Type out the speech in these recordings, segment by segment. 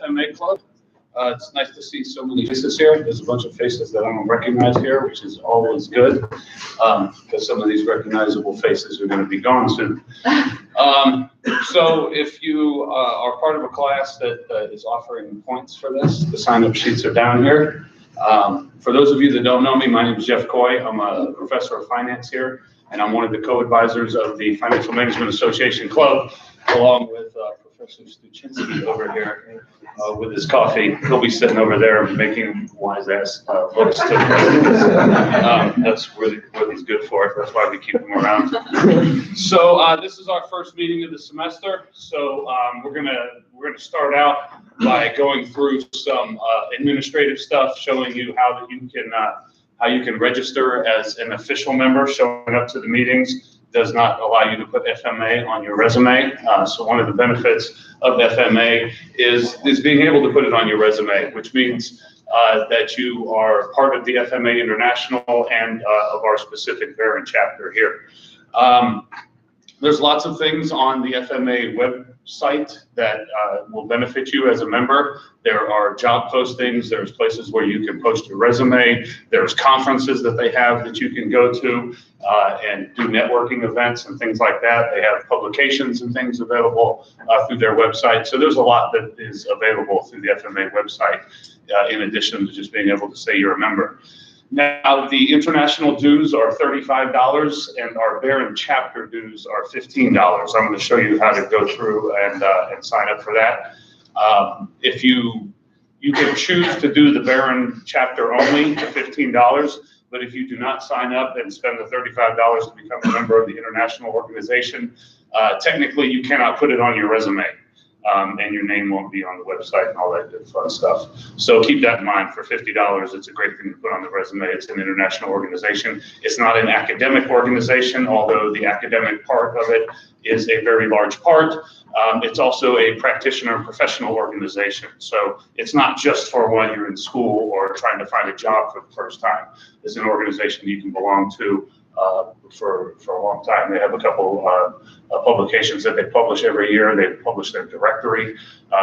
FMA club. It's nice to see so many faces here. There's a bunch of faces that I don't recognize here, which is always good, because some of these recognizable faces are going to be gone soon. So if you are part of a class that is offering points for this, the sign-up sheets are down here. For those of you that don't know me, my name is Jeff Coy. I'm a professor of finance here, and I'm one of the co-advisors of the Financial Management Association Club, along with Professor Stuczynski over here with his coffee. He'll be sitting over there making wise-ass voice. That's really what he's good for. That's why we keep him around. So this is our first meeting of the semester. So we're gonna start out by going through some administrative stuff, showing you how you can register as an official member. Showing up to the meetings does not allow you to put FMA on your resume. So one of the benefits of FMA is being able to put it on your resume, which means that you are part of the FMA International and of our specific Barron chapter here. There's lots of things on the FMA website that will benefit you as a member. There are job postings, there's places where you can post your resume, there's conferences that they have that you can go to and do networking events and things like that. They have publications and things available through their website. So there's a lot that is available through the FMA website in addition to just being able to say you're a member. Now, the international dues are $35 and our Barron chapter dues are $15. I'm going to show you how to go through and sign up for that. If you can choose to do the Barron chapter only for $15, but if you do not sign up and spend the $35 to become a member of the international organization, technically you cannot put it on your resume. And your name won't be on the website and all that good fun stuff. So keep that in mind. For $50, it's a great thing to put on the resume. It's an international organization. It's not an academic organization, although the academic part of it is a very large part. It's also a practitioner and professional organization. So it's not just for when you're in school or trying to find a job for the first time. It's an organization you can belong to for a long time. They have a couple publications that they publish every year. They publish their directory,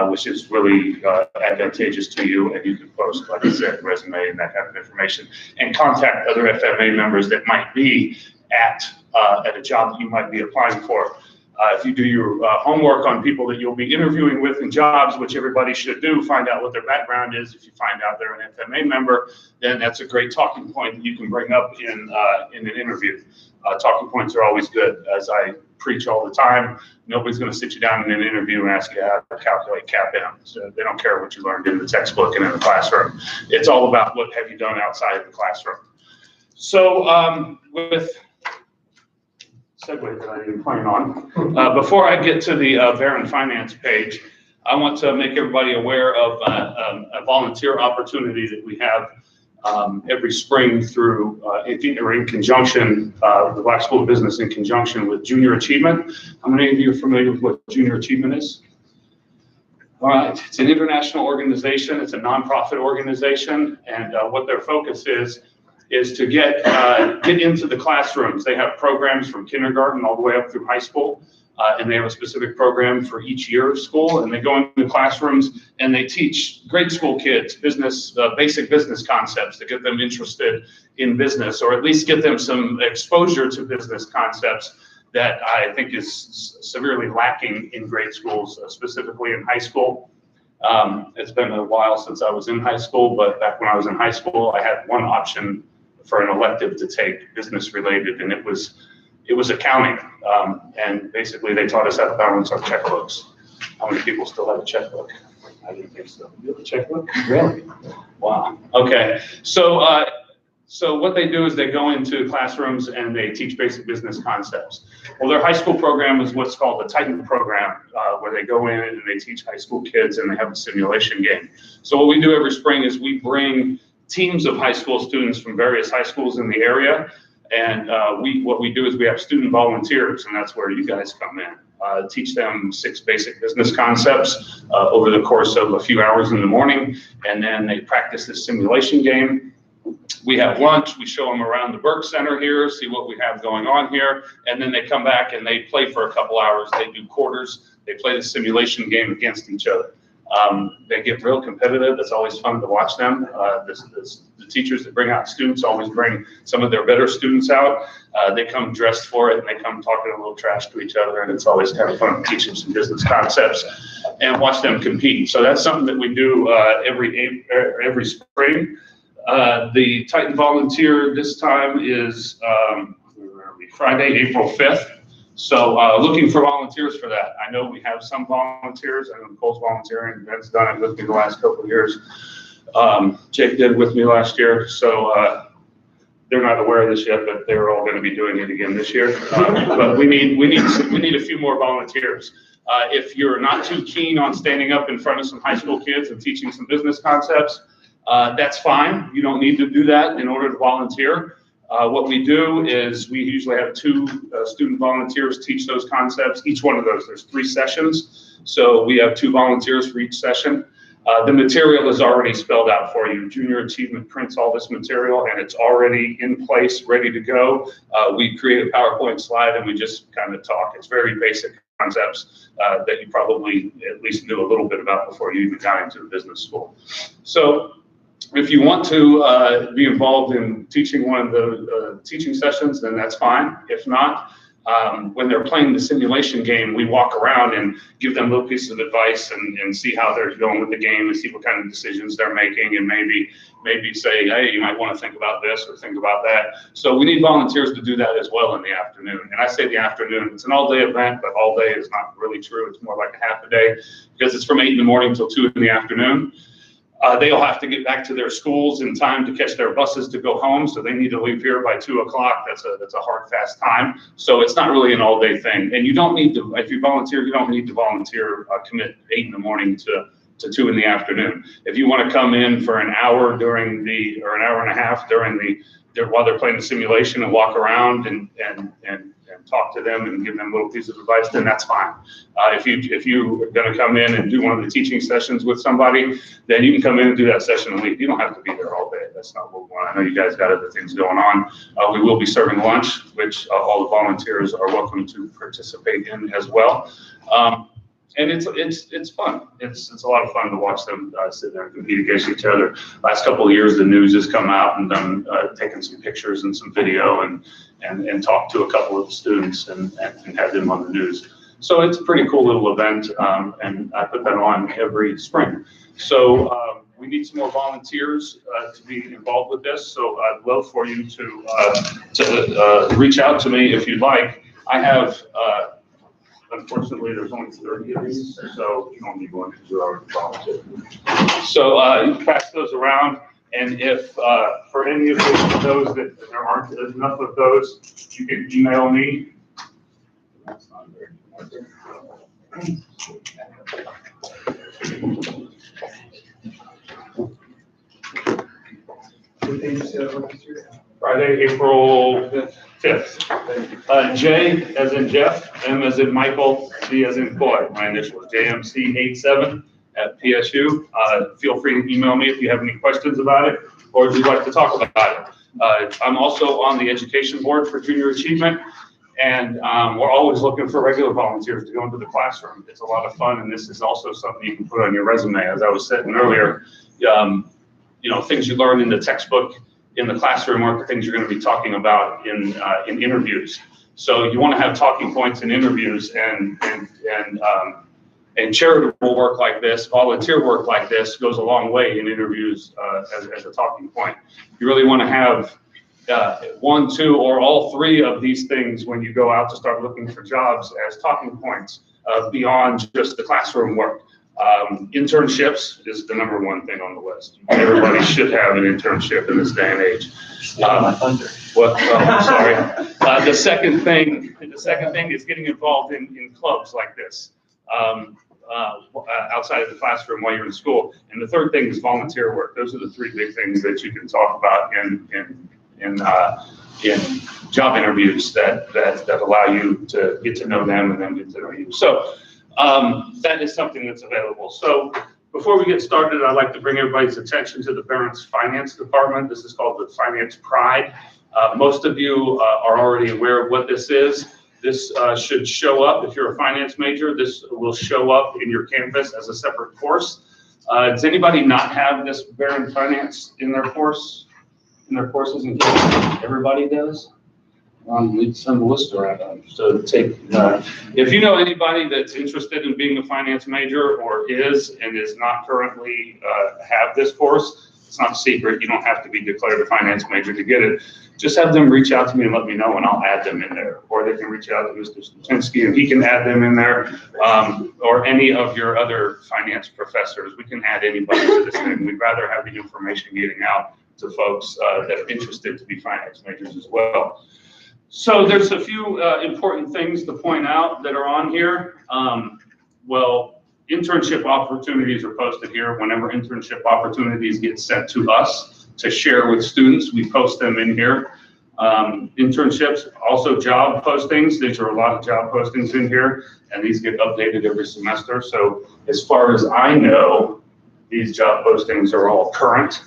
which is really advantageous to you, and you can post, like I said, resume and that kind of information, and contact other FMA members that might be at a job that you might be applying for. If you do your homework on people that you'll be interviewing with in jobs, which everybody should do, find out what their background is. If you find out they're an FMA member, then that's a great talking point that you can bring up in an interview. Talking points are always good. As I preach all the time, nobody's going to sit you down in an interview and ask you how to calculate CAPM. So they don't care what you learned in the textbook and in the classroom. It's all about what have you done outside of the classroom. So with segue that I didn't plan on. Before I get to the Barron Finance page, I want to make everybody aware of a volunteer opportunity that we have every spring through, in conjunction, the Black School of Business in conjunction with Junior Achievement. How many of you are familiar with what Junior Achievement is? All right, it's an international organization. It's a nonprofit organization, and what their focus is to get into the classrooms. They have programs from kindergarten all the way up through high school, and they have a specific program for each year of school, and they go into the classrooms and they teach grade school kids basic business concepts to get them interested in business, or at least get them some exposure to business concepts that I think is severely lacking in grade schools, specifically in high school. It's been a while since I was in high school, but back when I was in high school, I had one option for an elective to take, business related, and it was accounting. And basically they taught us how to balance our checkbooks. How many people still have a checkbook? I didn't think so. You have a checkbook? Really? Wow. Okay. So what they do is they go into classrooms and they teach basic business concepts. Well, their high school program is what's called the Titan program, where they go in and they teach high school kids and they have a simulation game. So what we do every spring is we bring teams of high school students from various high schools in the area, and what we do is we have student volunteers, and that's where you guys come in. Teach them 6 basic business concepts over the course of a few hours in the morning, and then they practice this simulation game. We have lunch, we show them around the Burke Center here, see what we have going on here, and then they come back and they play for a couple hours. They do quarters, they play the simulation game against each other. They get real competitive. It's always fun to watch them. The teachers that bring out students always bring some of their better students out. They come dressed for it, and they come talking a little trash to each other, and it's always kind of fun to teach them some business concepts and watch them compete. So that's something that we do every spring. The Titan Volunteer this time is Friday, April 5th. So looking for volunteers for that. I know we have some volunteers. I know Nicole's volunteering. Ben's done it with me the last couple of years. Jake did it with me last year. So they're not aware of this yet, but they're all going to be doing it again this year. But we need a few more volunteers. If you're not too keen on standing up in front of some high school kids and teaching some business concepts, that's fine. You don't need to do that in order to volunteer. What we do is we usually have 2 student volunteers teach those concepts. Each one of those, there's 3 sessions. So we have 2 volunteers for each session. The material is already spelled out for you. Junior Achievement prints all this material, and it's already in place, ready to go. We create a PowerPoint slide, and we just kind of talk. It's very basic concepts that you probably at least knew a little bit about before you even got into the business school. So if you want to be involved in teaching one of the teaching sessions, then that's fine. If not, when they're playing the simulation game, we walk around and give them little pieces of advice and see how they're going with the game and see what kind of decisions they're making, and maybe say, hey, you might want to think about this or think about that. So we need volunteers to do that as well in the afternoon. And I say the afternoon, it's an all-day event, but all day is not really true. It's more like a half a day because it's from 8 in the morning till 2 in the afternoon. They'll have to get back to their schools in time to catch their buses to go home, so they need to leave here by 2 o'clock. That's a hard, fast time. So it's not really an all-day thing. And you don't need to, if you volunteer, you don't need to volunteer, commit 8 in the morning to 2 in the afternoon. If you want to come in for an hour or an hour and a half while they're playing the simulation and walk around and talk to them and give them little pieces of advice, then that's fine. If you're going to come in and do one of the teaching sessions with somebody, then you can come in and do that session and leave. You don't have to be there all day. That's not what we want. I know you guys got other things going on. We will be serving lunch, which all the volunteers are welcome to participate in as well. And it's fun. It's a lot of fun to watch them sit there and compete against each other. Last couple of years, the news has come out and done taken some pictures and some video and talked to a couple of the students and had them on the news. So it's a pretty cool little event, and I put that on every spring. So we need some more volunteers to be involved with this. So I'd love for you to reach out to me if you'd like. I have. Unfortunately, there's only 30 of these, so you don't need one because you're already volunteer. So you can pass those around, and if for any of those that there aren't enough of those, you can email me. That's not very Friday, April 5th. J as in Jeff, M as in Michael, C as in boy. My initials, JMC87 at PSU. Feel free to email me if you have any questions about it or if you'd like to talk about it. I'm also on the education board for Junior Achievement, and we're always looking for regular volunteers to go into the classroom. It's a lot of fun, and this is also something you can put on your resume. As I was saying earlier, things you learn in the textbook in the classroom are the things you're going to be talking about in interviews. So you want to have talking points in interviews, and charitable work like this, volunteer work like this goes a long way in interviews as a talking point. You really want to have 1, 2, or all 3 of these things when you go out to start looking for jobs as talking points beyond just the classroom work. Internships is the #1 thing on the list. Everybody should have an internship in this day and age. I'm sorry. The second thing is getting involved in clubs like this outside of the classroom while you're in school. And the third thing is volunteer work. Those are the 3 big things that you can talk about in job interviews that allow you to get to know them and them get to know you. So that is something that's available. So before we get started, I'd like to bring everybody's attention to the Barron's Finance Department. This is called the Finance Pride. Most of you are already aware of what this is. This should show up, if you're a finance major, this will show up in your canvas as a separate course. Does anybody not have this Bear in Finance in their course, in their courses? In case everybody does? We'd send a list around. So take, if you know anybody that's interested in being a finance major or is not currently have this course, it's not a secret. You don't have to be declared a finance major to get it. Just have them reach out to me and let me know, and I'll add them in there. Or they can reach out to Mr. Statinsky and he can add them in there, or any of your other finance professors. We can add anybody to this thing. We'd rather have the information getting out to folks that are interested to be finance majors as well. So there's a few important things to point out that are on here. Well, internship opportunities are posted here. Whenever internship opportunities get sent to us to share with students, we post them in here. Internships, also job postings. These are a lot of job postings in here, and these get updated every semester. So as far as I know, these job postings are all current.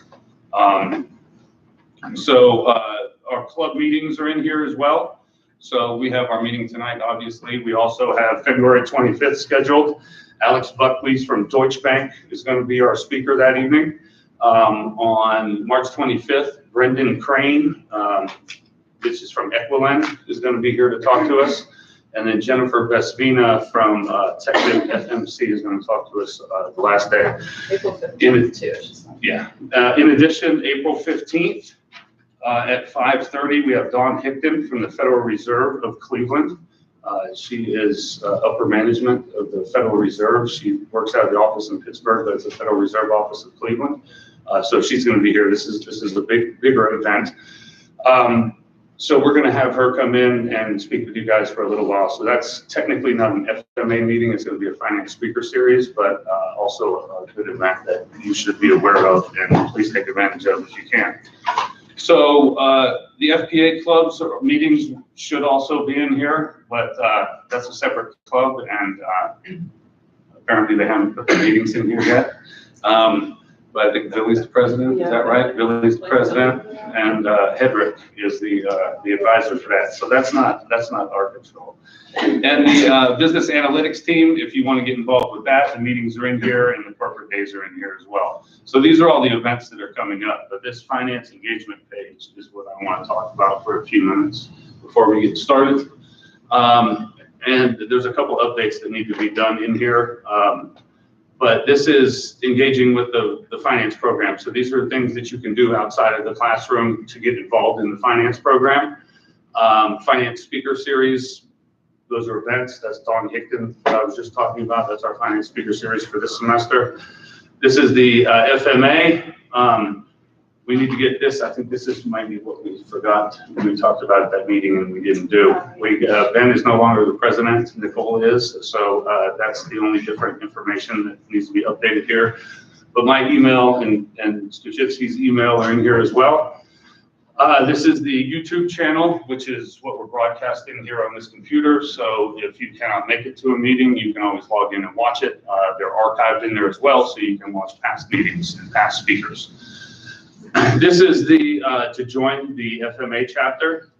Our club meetings are in here as well. So we have our meeting tonight, obviously. We also have February 25th scheduled. Alex Buckley's from Deutsche Bank is going to be our speaker that evening. On March 25th, Brendan Crane, this is from Equilend, is going to be here to talk to us. And then Jennifer Vesvina from Technic FMC is going to talk to us the last day. April 15th too. Yeah. In addition, April 15th, at 5:30, we have Dawn Hickton from the Federal Reserve of Cleveland. She is upper management of the Federal Reserve. She works out of the office in Pittsburgh, but it's the Federal Reserve office of Cleveland. So she's going to be here. This is a bigger event. So we're going to have her come in and speak with you guys for a little while. So that's technically not an FMA meeting. It's going to be a finance speaker series, but also a good event that you should be aware of, and please take advantage of if you can. So the FPA clubs or meetings should also be in here, but that's a separate club, and apparently they haven't put the meetings in here yet. But I think Billy's the president, is that right? Billy's the president, and Hedrick is the advisor for that. So that's not our control. And the business analytics team, if you want to get involved with that, the meetings are in here and the corporate days are in here as well. So these are all the events that are coming up. But this finance engagement page is what I want to talk about for a few minutes before we get started. And there's a couple updates that need to be done in here. But this is engaging with the finance program. So these are things that you can do outside of the classroom to get involved in the finance program. Finance speaker series, those are events. That's Dawn Hickton that I was just talking about. That's our finance speaker series for this semester. This is the FMA. We need to get this. I think this is maybe what we forgot when we talked about at that meeting and we didn't do. Ben is no longer the president, Nicole is, so that's the only different information that needs to be updated here. But my email and Stuchitsky's email are in here as well. This is the YouTube channel, which is what we're broadcasting here on this computer. So if you cannot make it to a meeting, you can always log in and watch it. They're archived in there as well, so you can watch past meetings and past speakers. This is the to join the FMA chapter.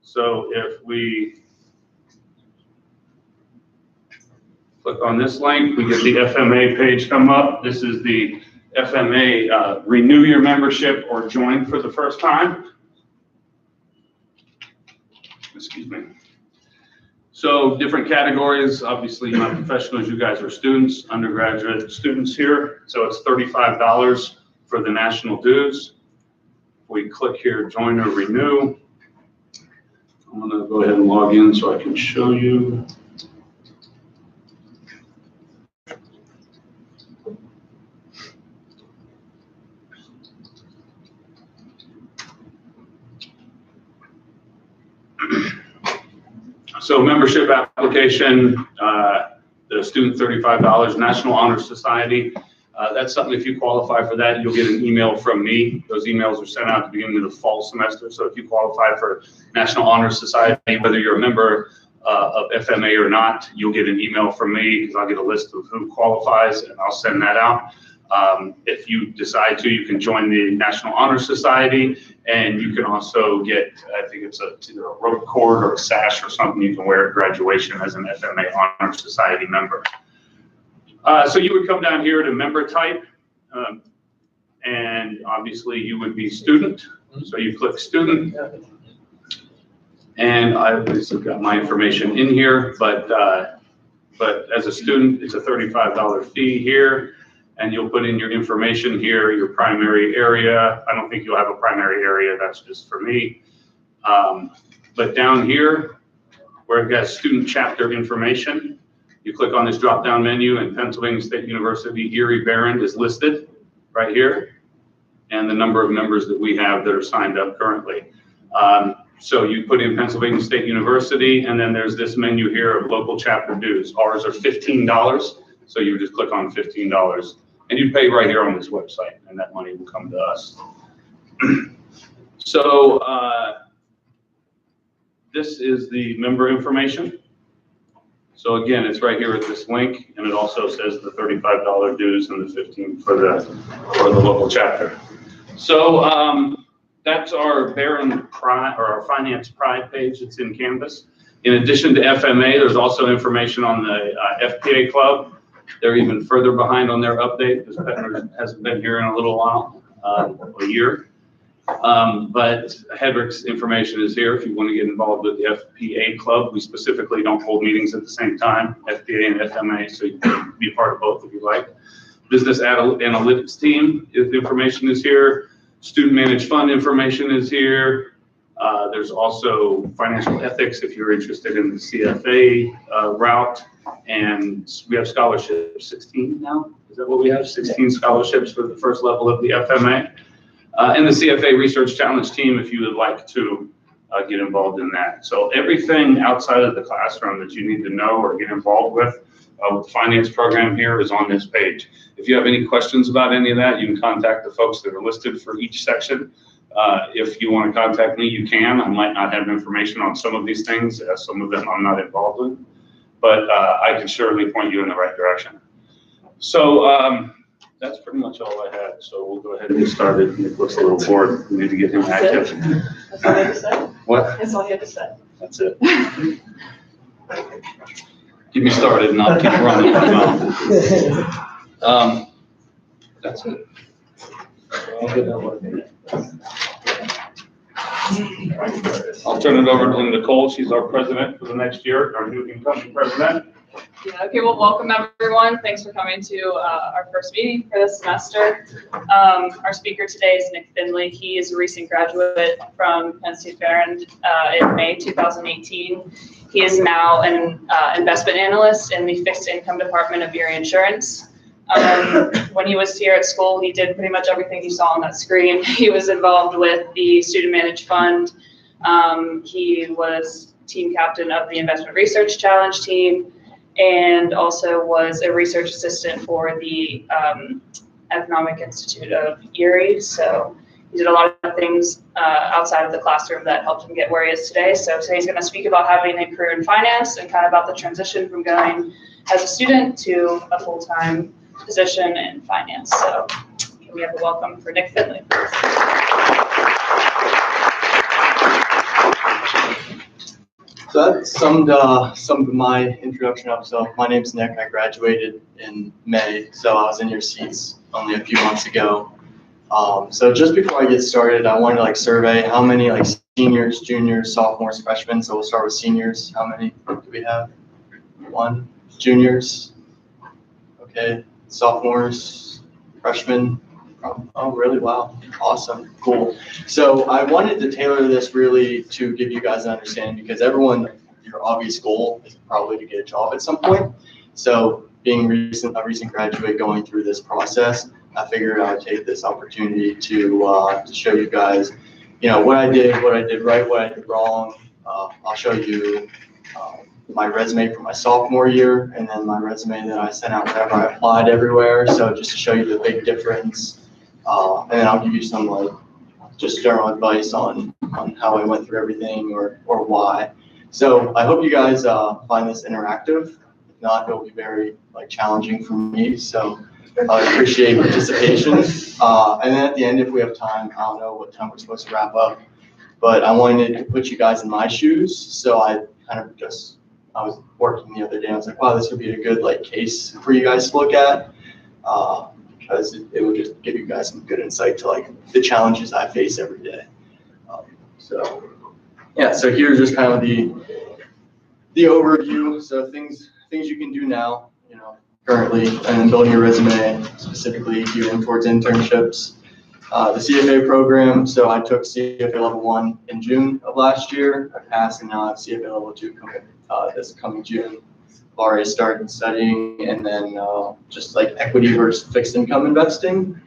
So if we click on this link, we get the FMA page come up. This is the FMA renew your membership or join for the first time. Excuse me. So different categories. Obviously, you're not professionals. You guys are students, undergraduate students here. So it's $35 for the national dues. We click here, join or renew. I'm going to go ahead and log in so I can show you. So membership application, the student $35, National Honor Society. That's something, if you qualify for that, you'll get an email from me. Those emails are sent out at the beginning of the fall semester. So if you qualify for National Honor Society, whether you're a member of FMA or not, you'll get an email from me because I'll get a list of who qualifies and I'll send that out. If you decide to, you can join the National Honor Society, and you can also get, I think it's either a rope cord or a sash or something you can wear at graduation as an FMA Honor Society member. So you would come down here to member type, and obviously you would be student. So you click student, and I've got my information in here, but as a student, it's a $35 fee here, and you'll put in your information here, your primary area. I don't think you'll have a primary area, that's just for me. But down here, where it has student chapter information, you click on this drop-down menu, and Pennsylvania State University Erie Barron is listed right here, and the number of members that we have that are signed up currently. So you put in Pennsylvania State University, and then there's this menu here of local chapter dues. Ours are $15, so you just click on $15, and you pay right here on this website, and that money will come to us. So this is the member information. So again, it's right here at this link, and it also says the $35 dues and the $15 for the local chapter. So that's our Barron Pride, or our Finance Pride page that's in Canvas. In addition to FMA, there's also information on the FPA Club. They're even further behind on their update because Petner hasn't been here in a little while, a year. But Hedrick's information is here if you want to get involved with the FPA Club. We specifically don't hold meetings at the same time, FPA and FMA, so you can be part of both if you like. Business Analytics Team, if the information is here. Student Managed Fund information is here. There's also financial ethics if you're interested in the CFA route. And we have scholarships, 16 now? Is that what we have? 16 scholarships for the first level of the FMA. And the CFA Research Challenge Team if you would like to get involved in that. So everything outside of the classroom that you need to know or get involved with the finance program here is on this page. If you have any questions about any of that, you can contact the folks that are listed for each section. If you want to contact me, you can. I might not have information on some of these things. Some of them I'm not involved in, but I can surely point you in the right direction. So that's pretty much all I had. So we'll go ahead and get started. Nick looks a little bored. We need to get him active. That's all you had to say? What? That's all you had to say. That's it. Get me started and I'll keep running my mouth. That's it. I'll turn it over to Nicole. She's our president for the next year, our new incoming president. Yeah, okay, well, welcome everyone. Thanks for coming to our first meeting for this semester. Our speaker today is Nick Findley. He is a recent graduate from Penn State Barron in May 2018. He is now an investment analyst in the fixed income department of Erie Insurance. When he was here at school, he did pretty much everything you saw on that screen. He was involved with the Student Managed Fund. He was team captain of the Investment Research Challenge team, and also was a research assistant for the Economic Institute of Erie. So he did a lot of things outside of the classroom that helped him get where he is today. So today he's going to speak about having a career in finance and kind of about the transition from going as a student to a full-time position in finance. So can we have a welcome for Nick Findley, please? So that summed up my introduction up. So my name's Nick. I graduated in May, so I was in your seats only a few months ago. So just before I get started, I wanted to survey how many seniors, juniors, sophomores, freshmen. So we'll start with seniors. How many do we have? 1. Juniors. Okay. Sophomores, freshmen. Oh, really? Wow. Awesome. Cool. So I wanted to tailor this really to give you guys an understanding, because everyone, your obvious goal is probably to get a job at some point. So being a recent graduate going through this process, I figured I would take this opportunity to show you guys, what I did right, what I did wrong. I'll show you my resume from my sophomore year, and then my resume that I sent out whenever I applied everywhere. So just to show you the big difference. And then I'll give you some just general advice on how I went through everything or why. So I hope you guys find this interactive. If not, it'll be very challenging for me. So I appreciate participation. And then at the end, if we have time, I don't know what time we're supposed to wrap up, but I wanted to put you guys in my shoes. So I was working the other day. I was like, wow, this would be a good like case for you guys to look at, because it would just give you guys some good insight to like the challenges I face every day. So here's just kind of the overview. So things you can do now, currently, and then building your resume, specifically gearing towards internships. The CFA program, so I took CFA level 1 in June of last year. I passed, and now I have CFA level 2 coming this coming June. I've already started studying, and then just like equity versus fixed income investing.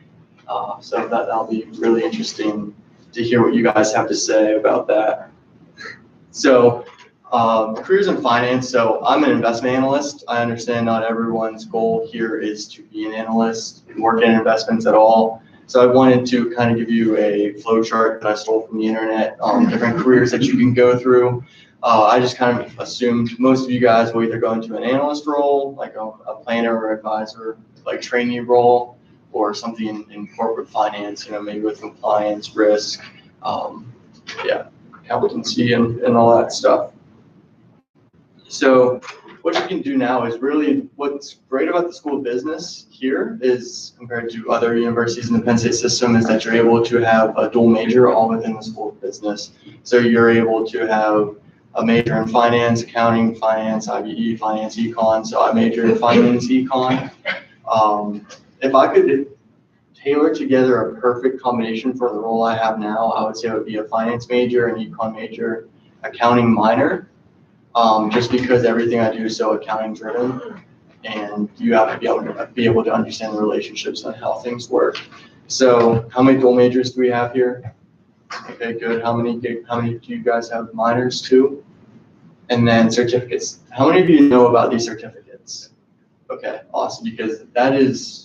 So that'll be really interesting to hear what you guys have to say about that. So careers in finance. So I'm an investment analyst. I understand not everyone's goal here is to be an analyst and work in investments at all. So I wanted to kind of give you a flow chart that I stole from the internet on different careers that you can go through. I just kind of assumed most of you guys will either go into an analyst role, like a planner or advisor, like trainee role, or something in corporate finance, maybe with compliance, risk, accountancy and all that stuff. So what you can do now is really, what's great about the School of Business here is, compared to other universities in the Penn State system, is that you're able to have a dual major all within the School of Business. So you're able to have a major in finance, accounting, finance, IBE, finance, econ. So I majored in finance, econ. If I could tailor together a perfect combination for the role I have now, I would say it would be a finance major, an econ major, accounting minor. Just because everything I do is so accounting driven, and you have to be able to understand the relationships and how things work. So how many dual majors do we have here? Okay, good. How many do you guys have minors too? And then certificates. How many of you know about these certificates? Okay, awesome, because that is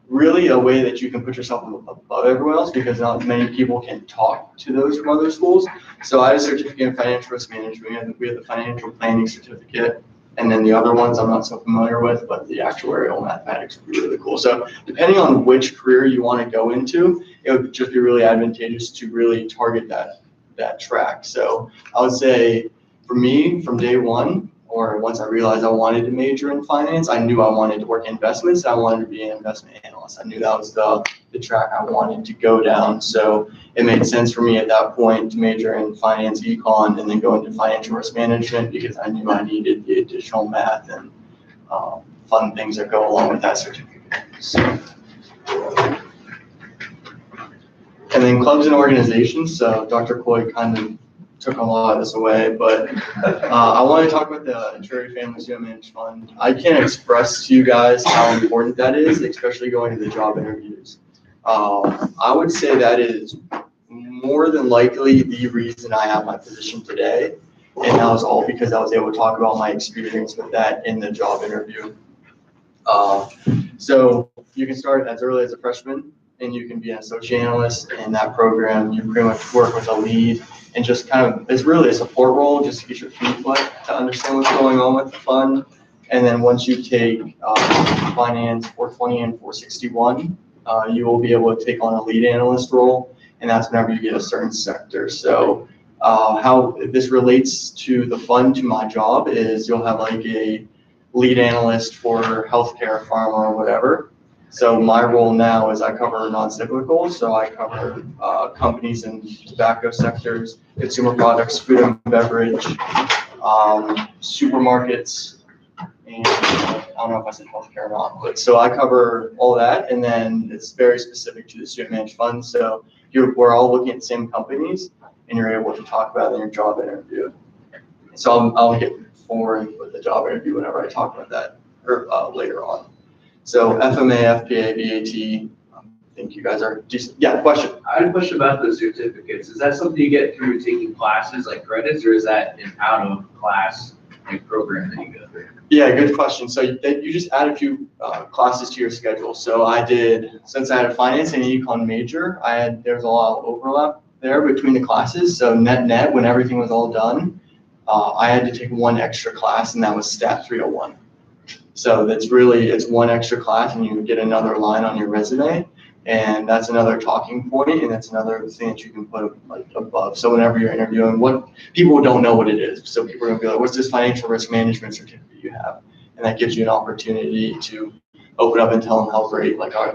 really a way that you can put yourself above everyone else, because not many people can talk to those from other schools. So I have a certificate in financial risk management. We have the financial planning certificate, and then the other ones I'm not so familiar with, but the actuarial mathematics would be really cool. So depending on which career you want to go into, it would just be really advantageous to really target that track. So I would say for me, from day one, or once I realized I wanted to major in finance, I knew I wanted to work in investments. I wanted to be an investment analyst. I knew that was the track I wanted to go down. So it made sense for me at that point to major in finance, econ, and then go into financial risk management, because I knew I needed the additional math and fun things that go along with that certificate. So, and then clubs and organizations. So Dr. Coy kind of took a lot of this away, but I want to talk about the Erie Family Student Managed Fund. I can't express to you guys how important that is, especially going to the job interviews. I would say that is more than likely the reason I have my position today, and that was all because I was able to talk about my experience with that in the job interview. So you can start as early as a freshman, and you can be an associate analyst in that program. You pretty much work with a lead, and just kind of, it's really a support role just to get your feet wet, to understand what's going on with the fund. And then once you take finance 420 and 461, you will be able to take on a lead analyst role, and that's whenever you get a certain sector. So how this relates to the fund, to my job, is you'll have like a lead analyst for healthcare, pharma, or whatever. So my role now is I cover non-cyclical, so I cover companies in tobacco sectors, consumer products, food and beverage, supermarkets, and I don't know if I said healthcare or not, but so I cover all that, and then it's very specific to the student managed fund. So we're all looking at the same companies, and you're able to talk about it in your job interview. So I'll get forward with the job interview whenever I talk about that later on. So FMA, FPA, VAT, I think you guys are decent. Yeah, question. I had a question about the certificates. Is that something you get through taking classes like credits, or is that an out of class program that you go through? Yeah, good question. So you just add a few classes to your schedule. So since I had a finance and econ major, there's a lot of overlap there between the classes. So net, when everything was all done, I had to take one extra class, and that was Stat 301. So it's one extra class and you get another line on your resume. And that's another talking point, and that's another thing that you can put like above. So whenever you're interviewing, what people don't know what it is. So people are gonna be like, what's this financial risk management certificate you have? And that gives you an opportunity to open up and tell them how great, like our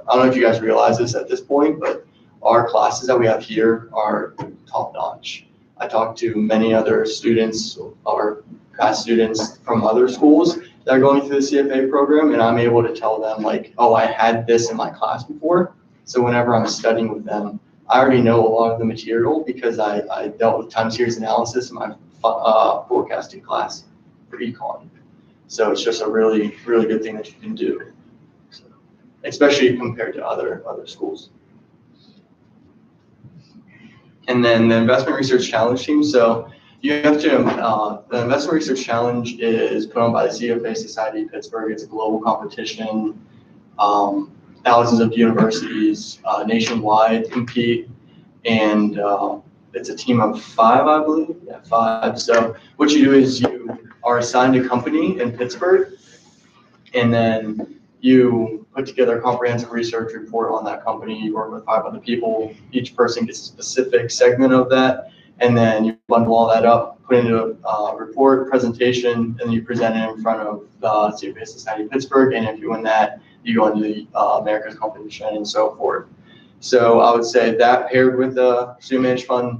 I don't know if you guys realize this at this point, but our classes that we have here are top notch. I talked to many other students or past students from other schools that are going through the CFA program, and I'm able to tell them like, oh, I had this in my class before. So whenever I'm studying with them, I already know a lot of the material because I dealt with time series analysis in my forecasting class for econ. So it's just a really, really good thing that you can do, so, especially compared to other schools. And then the investment research challenge team. So you have to, the investment research challenge is put on by the CFA Society of Pittsburgh. It's a global competition. Thousands of universities nationwide compete, and it's a team of 5, I believe. Yeah, 5. So what you do is you are assigned a company in Pittsburgh, and then you put together a comprehensive research report on that company. You work with 5 other people. Each person gets a specific segment of that, and then you bundle all that up, put it into a report, presentation, and you present it in front of the CFA Society of Pittsburgh. And if you win that, you go into the America's competition and so forth. So I would say that paired with the student managed fund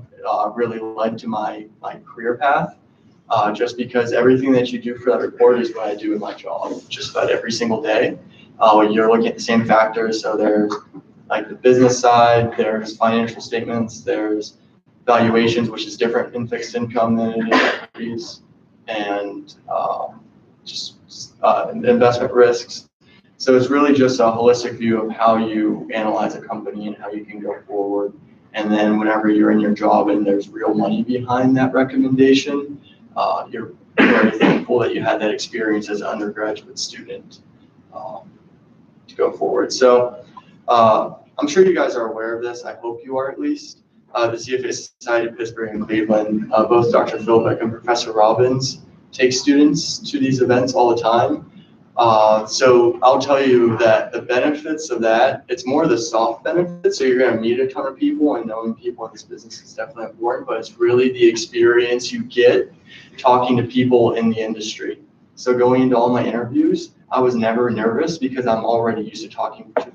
really led to my career path. Just because everything that you do for that report is what I do in my job, just about every single day. You're looking at the same factors. So there's like the business side, there's financial statements, there's valuations, which is different in fixed income than in equities, and investment risks. So it's really just a holistic view of how you analyze a company and how you can go forward. And then whenever you're in your job and there's real money behind that recommendation, you're very thankful that you had that experience as an undergraduate student to go forward. So I'm sure you guys are aware of this. I hope you are at least. The CFA Society of Pittsburgh and Cleveland, both Dr. Philbeck and Professor Robbins take students to these events all the time. So I'll tell you that the benefits of that, it's more the soft benefits. So you're going to meet a ton of people, and knowing people in this business is definitely important, but it's really the experience you get talking to people in the industry. So going into all my interviews, I was never nervous because I'm already used to talking to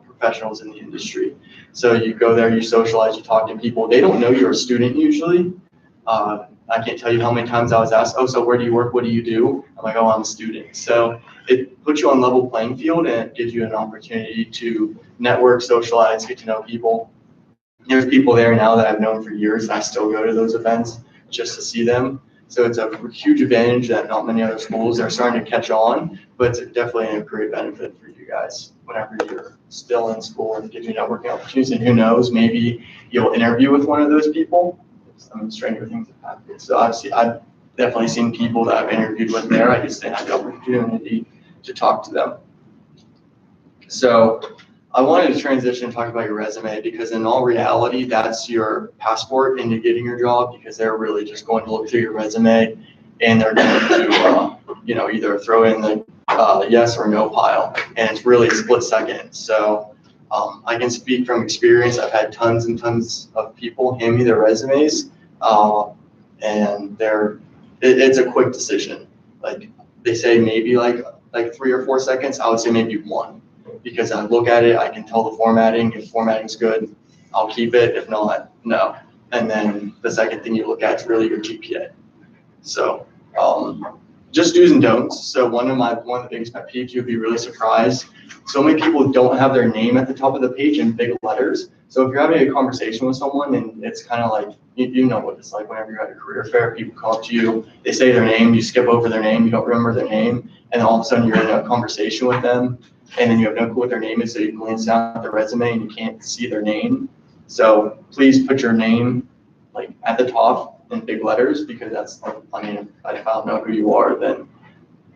professionals in the industry. So you go there, you socialize, you talk to people. They don't know you're a student usually. I can't tell you how many times I was asked, oh, so where do you work? What do you do? I'm like, oh, I'm a student. So it puts you on level playing field, and it gives you an opportunity to network, socialize, get to know people. There's people there now that I've known for years, and I still go to those events just to see them. So it's a huge advantage that not many other schools are starting to catch on, but it's definitely a great benefit for you guys whenever you're still in school, and it gives you networking opportunities. And who knows, maybe you'll interview with one of those people. I mean, stranger things have happened. So I've definitely seen people that I've interviewed with there. I just didn't have the opportunity to talk to them. So I wanted to transition and talk about your resume, because in all reality, that's your passport into getting your job, because they're really just going to look through your resume, and they're going to, either throw in the yes or no pile, and it's really a split second. So I can speak from experience. I've had tons and tons of people hand me their resumes, and it's a quick decision. Like they say maybe like 3 or 4 seconds. I would say maybe 1, because I look at it, I can tell the formatting. If formatting's good, I'll keep it. If not, no. And then the second thing you look at is really your GPA. So just do's and don'ts. So one of the biggest pet peeves, you'd be really surprised. So many people don't have their name at the top of the page in big letters. So if you're having a conversation with someone, and it's kind of like, you know what it's like whenever you're at a career fair, people come up to you, they say their name, you skip over their name, you don't remember their name, and all of a sudden you're in a conversation with them, and then you have no clue what their name is, so you glance down at their resume and you can't see their name. So please put your name like at the top in big letters, because that's like, if I don't know who you are, then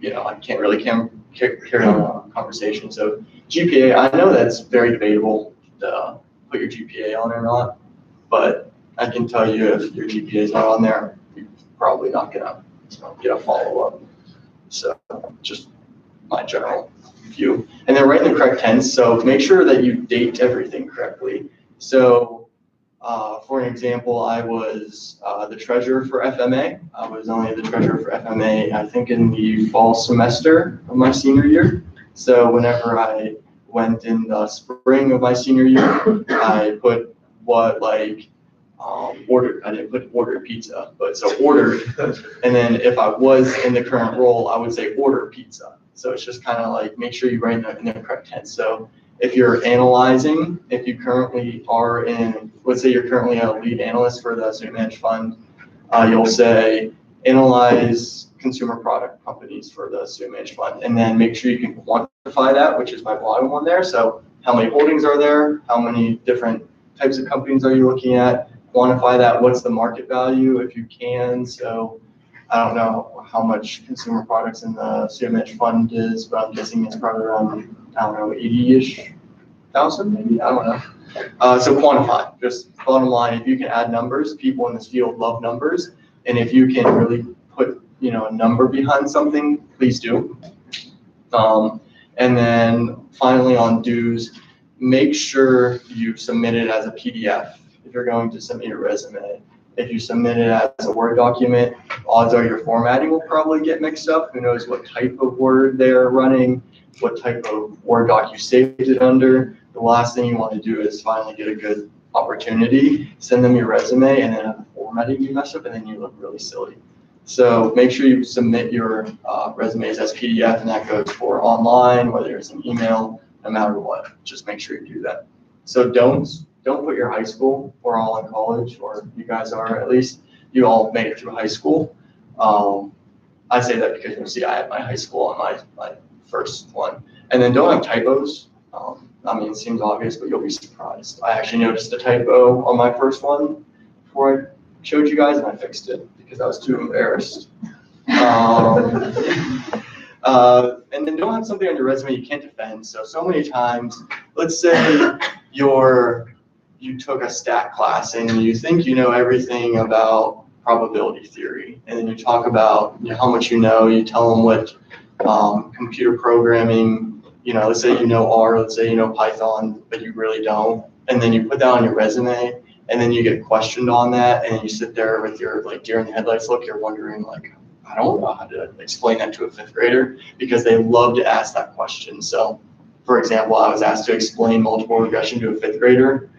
I can't really carry on a conversation. So GPA, I know that's very debatable to put your GPA on or not, but I can tell you if your GPA is not on there, you're probably not gonna get a follow-up. So just my general view. And then write in the correct tense, so make sure that you date everything correctly. So for an example, I was the treasurer for FMA. I was only the treasurer for FMA, I think in the fall semester of my senior year. So whenever I went in the spring of my senior year, I put what ordered. I didn't put ordered pizza, but so ordered. And then if I was in the current role, I would say order pizza. So it's just kind of like make sure you write in the correct tense. So if you're analyzing, if you currently are in, let's say you're currently a lead analyst for the student managed fund, you'll say analyze consumer product companies for the student managed fund, and then make sure you can quantify that, which is my bottom one there. So how many holdings are there? How many different types of companies are you looking at? Quantify that. What's the market value if you can? So I don't know how much consumer products in the student managed fund is, but I'm guessing it's probably around, I don't know, 80-ish thousand maybe, I don't know. So quantify, just bottom line, if you can add numbers, people in this field love numbers. And if you can really put, a number behind something, please do. And then finally on dues, make sure you submit it as a PDF if you're going to submit your resume. If you submit it as a Word document, odds are your formatting will probably get mixed up. Who knows what type of Word they're running, what type of Word doc you saved it under. The last thing you want to do is finally get a good opportunity, send them your resume, and then have the formatting be messed up, and then you look really silly. So make sure you submit your resumes as PDF, and that goes for online, whether it's an email, no matter what. Just make sure you do that. So don't put your high school or all in college, or you guys are at least. You all made it through high school. I say that because you'll see I had my high school on my first one. And then don't have typos. I mean, it seems obvious, but you'll be surprised. I actually noticed a typo on my first one before I showed you guys, and I fixed it because I was too embarrassed. And then don't have something on your resume you can't defend. So many times, let's say you took a stat class and you think you know everything about probability theory, and then you talk about how much you know. You tell them what computer programming. Let's say you know R, let's say you know Python, but you really don't. And then you put that on your resume, and then you get questioned on that, and then you sit there with your deer in the headlights look. You're wondering I don't know how to explain that to a fifth grader, because they love to ask that question. So, for example, I was asked to explain multiple regression to a fifth grader.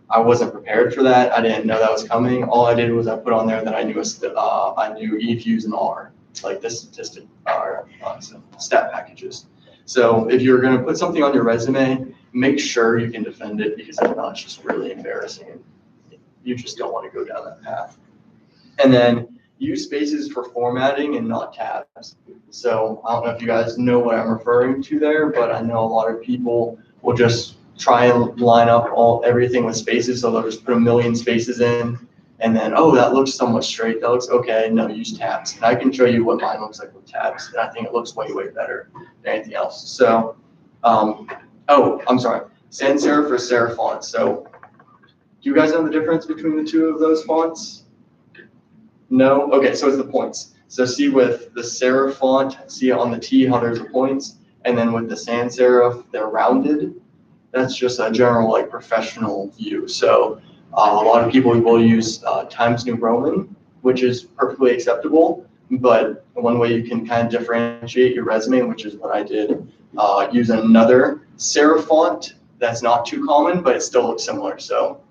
I wasn't prepared for that. I didn't know that was coming. All I did was I put on there that I knew E fuse and R, like the statistic stat packages. So if you're going to put something on your resume, make sure you can defend it, because if not, it's just really embarrassing. You just don't want to go down that path. And then use spaces for formatting and not tabs. So I don't know if you guys know what I'm referring to there, but I know a lot of people will just try and line up everything with spaces. So they'll just put a million spaces in, and then, oh, that looks somewhat straight. That looks okay. No, use tabs. And I can show you what mine looks like with tabs. And I think it looks way, way better than anything else. So, I'm sorry. Sans serif or serif fonts. So do you guys know the difference between the two of those fonts? No? Okay, so it's the points. So see with the serif font, see on the T how there's the points, and then with the sans serif, they're rounded. That's just a general professional view. So a lot of people will use Times New Roman, which is perfectly acceptable. But one way you can kind of differentiate your resume, which is what I did, use another serif font that's not too common, but it still looks similar. So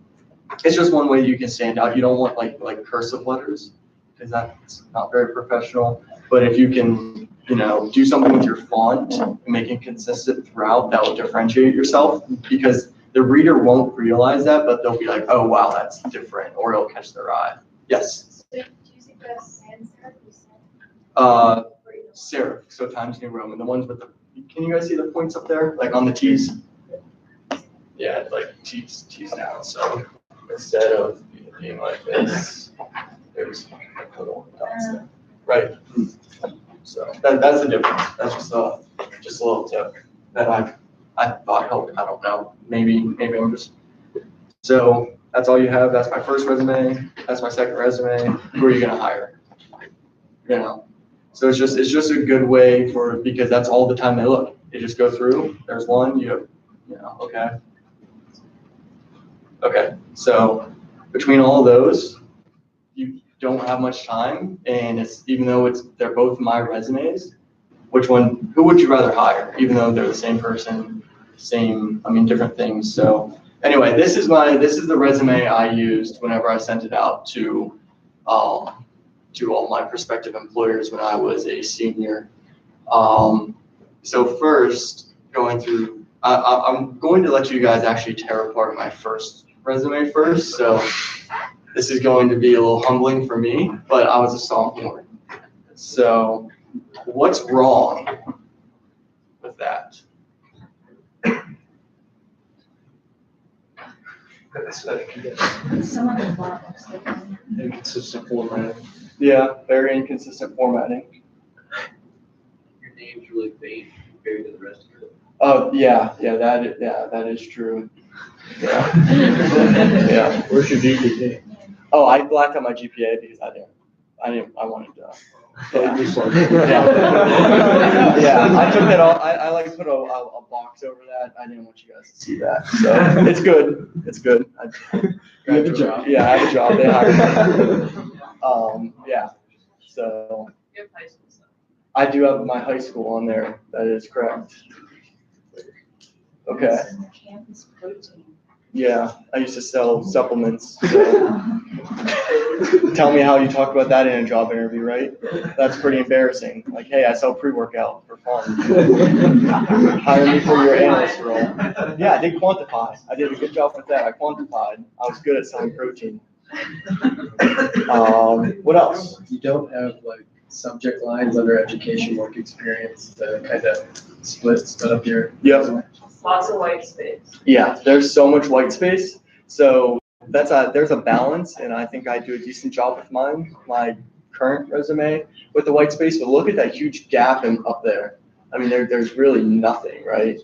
it's just one way you can stand out. You don't want like cursive letters, because that's not very professional. But if you can, do something with your font and make it consistent throughout, that will differentiate yourself, because the reader won't realize that, but they'll be like, oh, wow, that's different, or it'll catch their eye. Yes? So do you think that's sans serif? Serif, so Times New Roman, the ones with can you guys see the points up there, like on the T's? Yeah, it's like T's down, so instead of being like this, there's a little dots there. Right. So that's the difference. That's just a little tip that I thought helped. I don't know. Maybe I'm just. So that's all you have. That's my first resume. That's my second resume. Who are you gonna hire? So it's just a good way because that's all the time they look. They just go through, there's one, okay. Okay, so between all those, you don't have much time, and even though they're both my resumes, who would you rather hire, even though they're the same person, different things. So anyway, this is the resume I used whenever I sent it out to all my prospective employers when I was a senior. So first, going through, I'm going to let you guys actually tear apart my first resume first. So this is going to be a little humbling for me, but I was a sophomore. So what's wrong with that? Some of the box. Inconsistent formatting. Yeah, very inconsistent formatting. Your name's really faint compared to the rest of it. Oh, yeah, that is true. Yeah. Yeah. Where's your GPA? Oh, I blacked out my GPA because I wanted to. Yeah. Yeah. Yeah, I took that off. I like put a box over that. I didn't want you guys to see that. So it's good. It's good. You have a job. Yeah, I have a job. They hired me. Yeah. So You have high school stuff. I do have my high school on there. That is correct. Okay. Campus protein. Yeah, I used to sell supplements. So. Tell me how you talk about that in a job interview, right? That's pretty embarrassing. Like, hey, I sell pre-workout for fun. Hire me for your analyst role. Yeah, I did quantify. I did a good job with that. I quantified. I was good at selling protein. What else? You don't have like subject lines under education, work experience to kind of split up your. Yep. Lots of white space. Yeah, there's so much white space. So there's a balance, and I think I do a decent job with my current resume with the white space. But look at that huge gap up there. I mean, there's really nothing, right?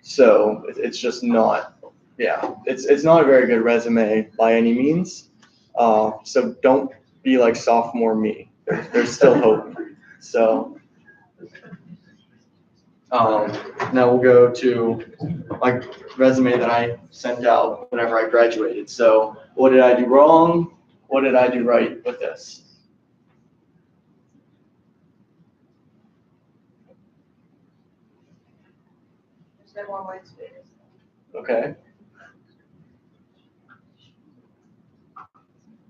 So it's just not. Yeah, it's not a very good resume by any means. So don't be like sophomore me. There's still hope. So. Now we'll go to my resume that I sent out whenever I graduated. So what did I do wrong? What did I do right with this? There's no more white space. Okay.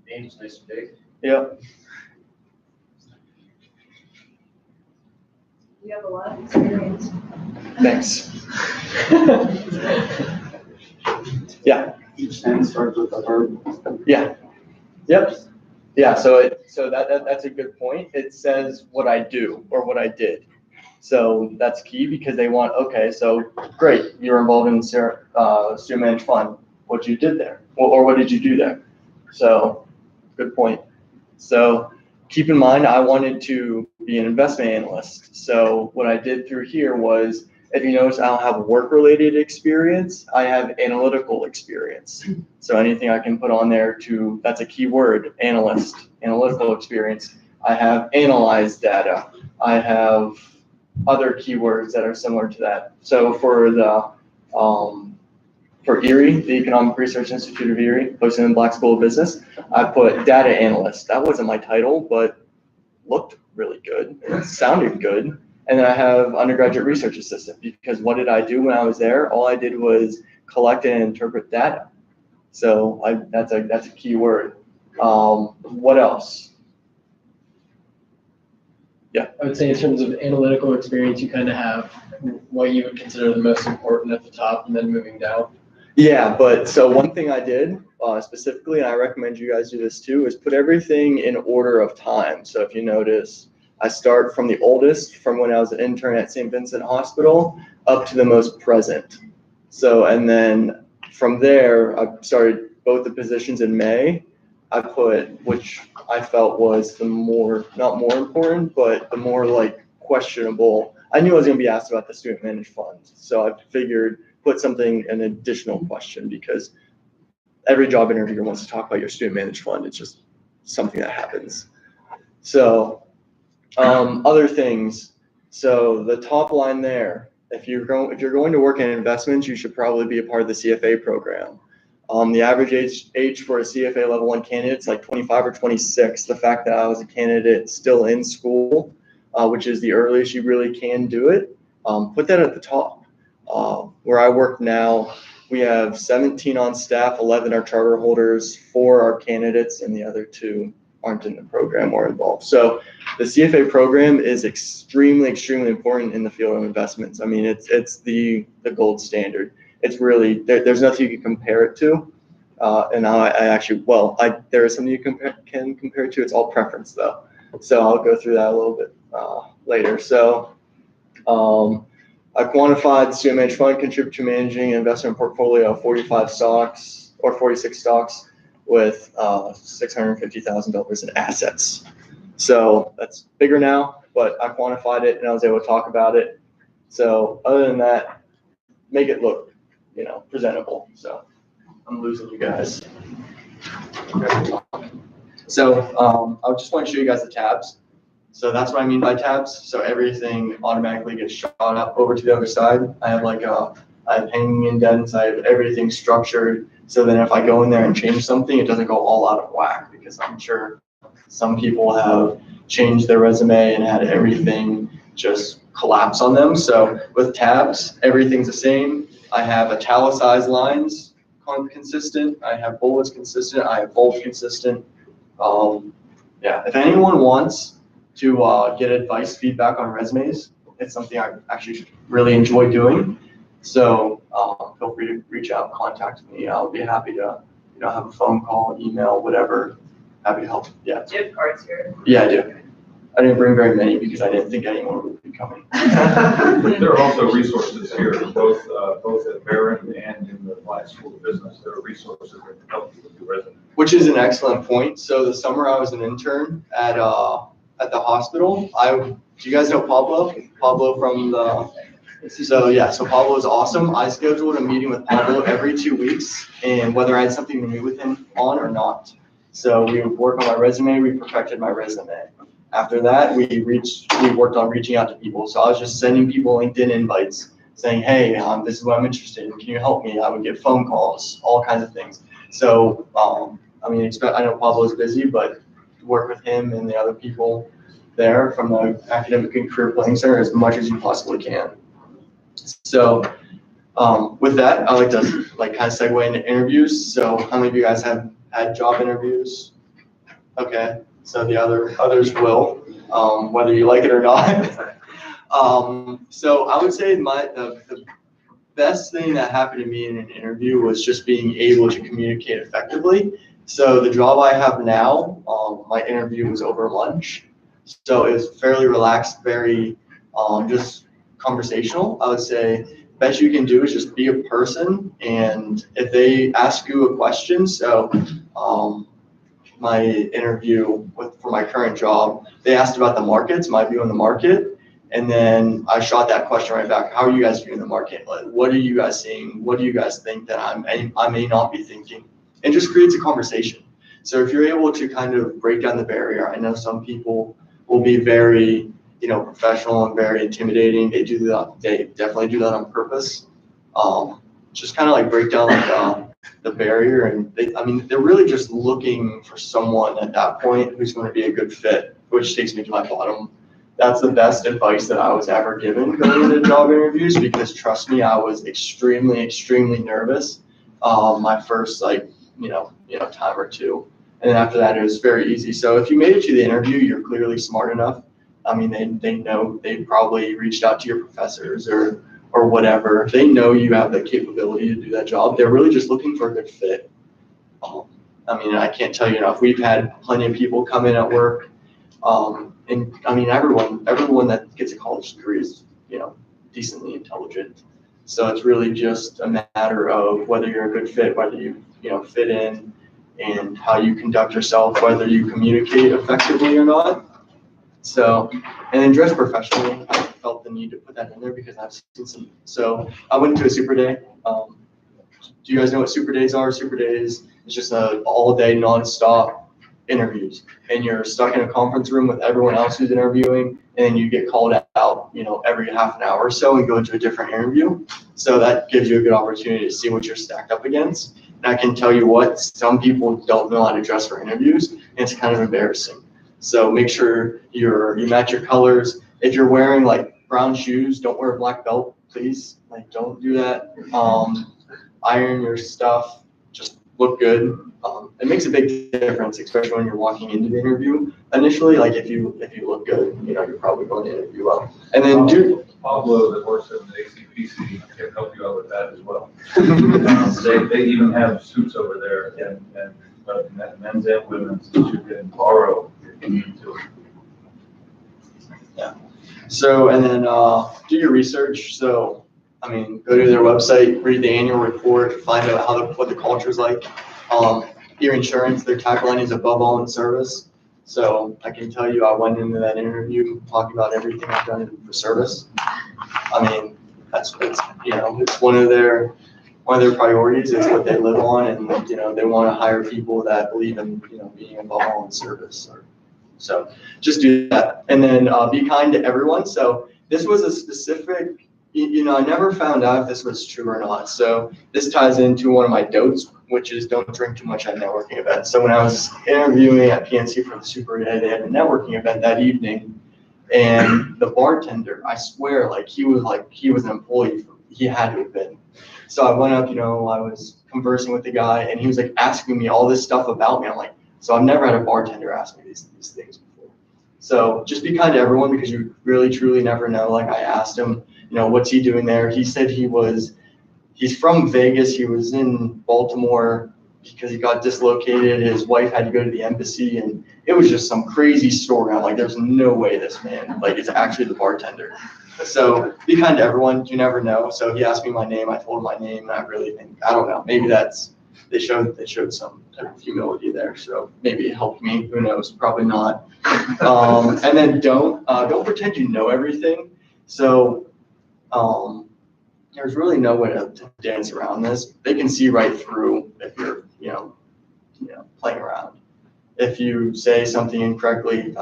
Name's nice and big. Yep. You have a lot of experience. Thanks. Yeah. Each sentence starts with a verb. Yeah. Yep. Yeah. So that's a good point. It says what I do or what I did. So that's key because they want, okay, so great, you were involved in student managed fund. What you did there, or what did you do there? So good point. So keep in mind, I wanted to be an investment analyst. So what I did through here was, if you notice, I don't have work-related experience. I have analytical experience. So anything I can put on there that's a key word, analyst, analytical experience. I have analyzed data. I have other keywords that are similar to that. So for Erie, the Economic Research Institute of Erie, hosted in Black School of Business, I put data analyst. That wasn't my title, but looked really good. It sounded good. And then I have undergraduate research assistant, because what did I do when I was there? All I did was collect and interpret data. So that's a key word. What else? Yeah. I would say in terms of analytical experience, you kind of have what you would consider the most important at the top and then moving down. Yeah, but so one thing I did specifically, and I recommend you guys do this too, is put everything in order of time. So if you notice, I start from the oldest, from when I was an intern at St. Vincent Hospital, up to the most present. So, and then from there, I started both the positions in May. I put, which I felt was the more, not more important, but the more like questionable. I knew I was going to be asked about the student managed fund. So I figured put something, an additional question, because every job interviewer wants to talk about your student managed fund. It's just something that happens. So Other things. So the top line there, if you're going to work in investments, you should probably be a part of the CFA program. The average age for a CFA level 1 candidate is like 25 or 26. The fact that I was a candidate still in school, which is the earliest you really can do it, put that at the top. Where I work now, we have 17 on staff, 11 are charter holders, 4 are candidates, and the other 2 aren't in the program or involved. So the CFA program is extremely, extremely important in the field of investments. I mean, it's the gold standard. It's really, there's nothing you can compare it to. And there is something you can compare it to. It's all preference though. So I'll go through that a little bit later. So I quantified the student managed fund contribute to managing an investment portfolio of 45 stocks or 46 stocks with $650,000 in assets. So that's bigger now, but I quantified it and I was able to talk about it. So other than that, make it look, presentable. So I'm losing you guys. So I just want to show you guys the tabs. So that's what I mean by tabs. So everything automatically gets shot up over to the other side. I have I have hanging indents. I have everything structured. So then if I go in there and change something, it doesn't go all out of whack, because I'm sure some people have changed their resume and had everything just collapse on them. So with tabs, everything's the same. I have italicized lines consistent. I have bullets consistent. I have bold consistent. If anyone wants to get advice, feedback on resumes, it's something I actually really enjoy doing. So feel free to reach out, contact me. I'll be happy to, have a phone call, email, whatever. Happy to help. Yeah. Do you have cards here? Yeah, I do. I didn't bring very many because I didn't think anyone would be coming. There are also resources here, both at Barron and in the Black School of Business. There are resources that can help you with your resume. Which is an excellent point. So the summer I was an intern at the hospital. Do you guys know Pablo? Pablo from so Pablo is awesome. I scheduled a meeting with Pablo every 2 weeks, and whether I had something to meet with him on or not. So we would work on my resume, we perfected my resume. After that, we worked on reaching out to people. So I was just sending people LinkedIn invites saying, hey, this is what I'm interested in. Can you help me? I would get phone calls, all kinds of things. So, I know Pablo's busy, but work with him and the other people there from the Academic and Career Planning Center as much as you possibly can. So with that, I like to kind of segue into interviews. So how many of you guys have had job interviews? Okay. So the others will, whether you like it or not. So I would say the best thing that happened to me in an interview was just being able to communicate effectively. So the job I have now, my interview was over lunch. So it was fairly relaxed, very just conversational. I would say best you can do is just be a person, and if they ask you a question, so my interview for my current job, they asked about the markets, my view on the market, and then I shot that question right back. How are you guys viewing the market? Like, what are you guys seeing? What do you guys think that I may not be thinking? And just creates a conversation. So if you're able to kind of break down the barrier, I know some people will be very, professional and very intimidating. They do that. They definitely do that on purpose. Just kind of like break down the barrier, and they're really just looking for someone at that point who's going to be a good fit, which takes me to my bottom. That's the best advice that I was ever given going into job interviews, because trust me, I was extremely, extremely nervous. My first time or two, and then after that it was very easy. So if you made it to the interview, you're clearly smart enough. They know, they probably reached out to your professors or whatever. They know you have the capability to do that job. They're really just looking for a good fit. I can't tell you enough. We've had plenty of people come in at work, and everyone that gets a college degree is, decently intelligent. So it's really just a matter of whether you're a good fit, whether you, fit in, and how you conduct yourself, whether you communicate effectively or not. So, and then dress professionally. I felt the need to put that in there because I've seen some. So I went to a super day. Do you guys know what super days are? Super days is just a all day nonstop interviews, and you're stuck in a conference room with everyone else who's interviewing, and then you get called out, every half an hour or so and go into a different interview. So that gives you a good opportunity to see what you're stacked up against. And I can tell you what, some people don't know how to dress for interviews, and it's kind of embarrassing. So make sure you match your colors. If you're wearing like brown shoes, don't wear a black belt, please. Like, don't do that. Iron your stuff, just look good. It makes a big difference, especially when you're walking into the interview. Initially, like if you look good, you're probably going to interview well. And then Pablo that works at the ACPC can help you out with that as well. They even have suits over there and men's and women's that you can borrow if you need to. Yeah. So, and then do your research. So, go to their website, read the annual report, find out what the culture is like. Erie Insurance, their tagline is above all in service. So I can tell you, I went into that interview talking about everything I've done for service. It's one of their priorities. It's what they live on, and they want to hire people that believe in being above all in service. So just do that, and then be kind to everyone. So this was a specific. I never found out if this was true or not. So this ties into one of my dotes, which is don't drink too much at networking events. So when I was interviewing at PNC for the Super Day, they had a networking event that evening, and the bartender, I swear, he was an employee. He had to have been. So I went up, I was conversing with the guy, and he was asking me all this stuff about me. I'm like, so I've never had a bartender ask me these things before. So just be kind to everyone, because you really truly never know. I asked him, what's he doing there? He said he's from Vegas. He was in Baltimore because he got dislocated. His wife had to go to the embassy, and it was just some crazy story. I'm like, there's no way this man, is actually the bartender. So be kind to everyone. You never know. So he asked me my name. I told him my name, and I don't know. Maybe they showed some type of humility there. So maybe it helped me. Who knows? Probably not. And then don't pretend you know everything. So there's really no way to dance around this. They can see right through if you're, playing around. If you say something incorrectly,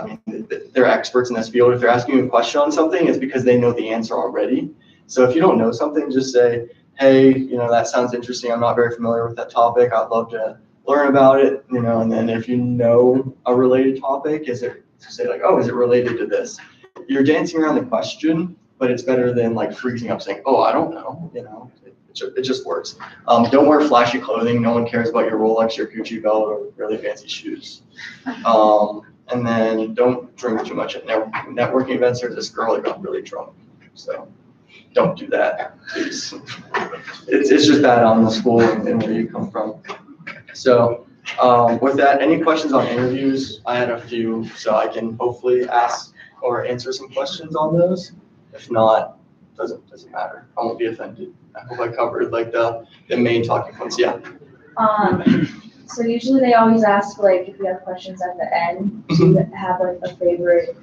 they're experts in this field. If they're asking you a question on something, it's because they know the answer already. So if you don't know something, just say, hey, that sounds interesting. I'm not very familiar with that topic. I'd love to learn about it, and then if you know a related topic, is it related to this? You're dancing around the question, but it's better than freezing up saying, oh, I don't know, it just works. Don't wear flashy clothing. No one cares about your Rolex, your Gucci belt, or really fancy shoes. And then don't drink too much at networking events. There's this girl that got really drunk, so don't do that, please. It's just bad on the school and where you come from. So with that, any questions on interviews? I had a few, so I can hopefully ask or answer some questions on those. If not, doesn't matter. I won't be offended. I hope I covered the main talking points. Yeah. So usually they always ask if you have questions at the end. Do you have a favorite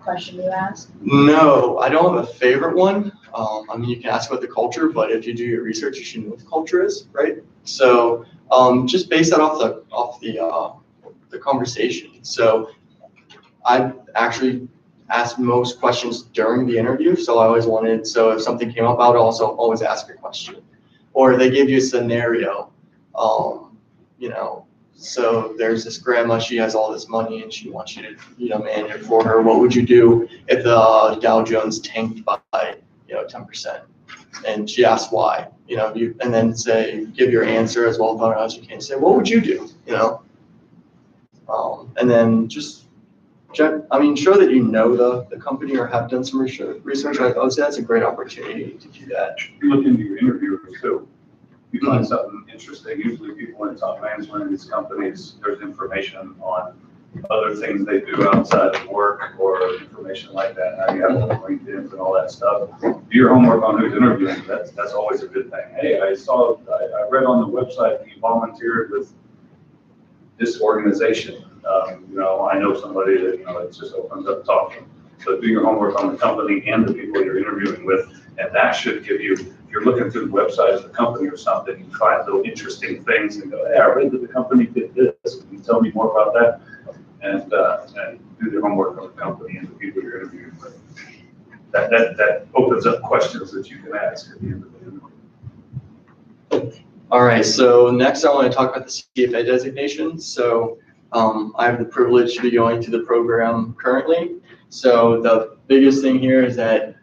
question you ask? No, I don't have a favorite one. You can ask about the culture, but if you do your research, you should know what the culture is, right? So just base that off the conversation. So I actually asked most questions during the interview. So if something came up, I would also always ask a question. Or they give you a scenario, so there's this grandma, she has all this money and she wants you to, manage it for her. What would you do if the Dow Jones tanked by, 10%? And she asked why, and then give your answer as well thought out as you can. Say, what would you do, and then just check, show that you know the company or have done some research. I would say that's a great opportunity to do that. You look into your interviewers too. You find something interesting. Usually people in top management in these companies, there's information on other things they do outside of work or information like that. Now you have LinkedIn and all that stuff. Do your homework on who's interviewing. That's always a good thing. Hey, I read on the website that you volunteered with this organization. I know somebody that, it just opens up talking. So do your homework on the company and the people you're interviewing with, and that should give you, if you're looking through the website of the company or something, you find little interesting things and go, hey, I read that the company did this. Can you tell me more about that? and do their homework on the company and the people you're interviewing with. That opens up questions that you can ask at the end of the interview. All right, so next I want to talk about the CFA designation. So I have the privilege to be going to the program currently. So the biggest thing here is that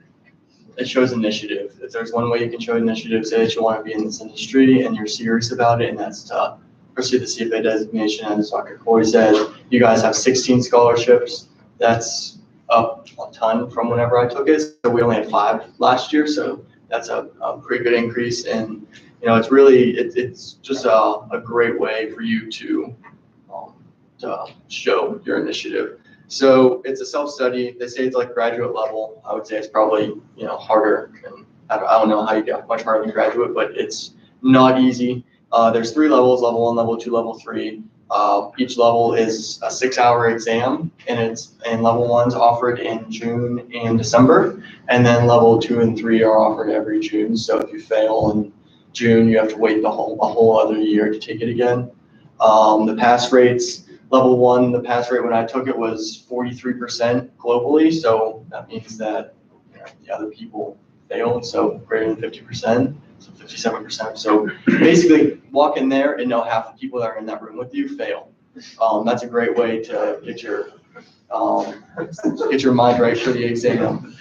it shows initiative. If there's one way you can show initiative, say that you want to be in this industry and you're serious about it, and that's to pursue the CFA designation. As Dr. Corey said, you guys have 16 scholarships. That's up a ton from whenever I took it. So we only had 5 last year, so that's a pretty good increase. And it's really, it's just a great way for you to show your initiative. So it's a self-study. They say it's like graduate level. I would say it's probably, harder. And I don't know how you get much harder than graduate, but it's not easy. There's 3 levels, level 1, level 2, level 3. Each level is a 6-hour exam, and level 1's offered in June and December. And then level 2 and 3 are offered every June. So if you fail in June, you have to wait a whole other year to take it again. The pass rates, level 1, the pass rate when I took it was 43% globally. So that means that the other people failed, so greater than 50%, so 57%. So basically walk in there and know half the people that are in that room with you fail. That's a great way to get your mind right for the exam.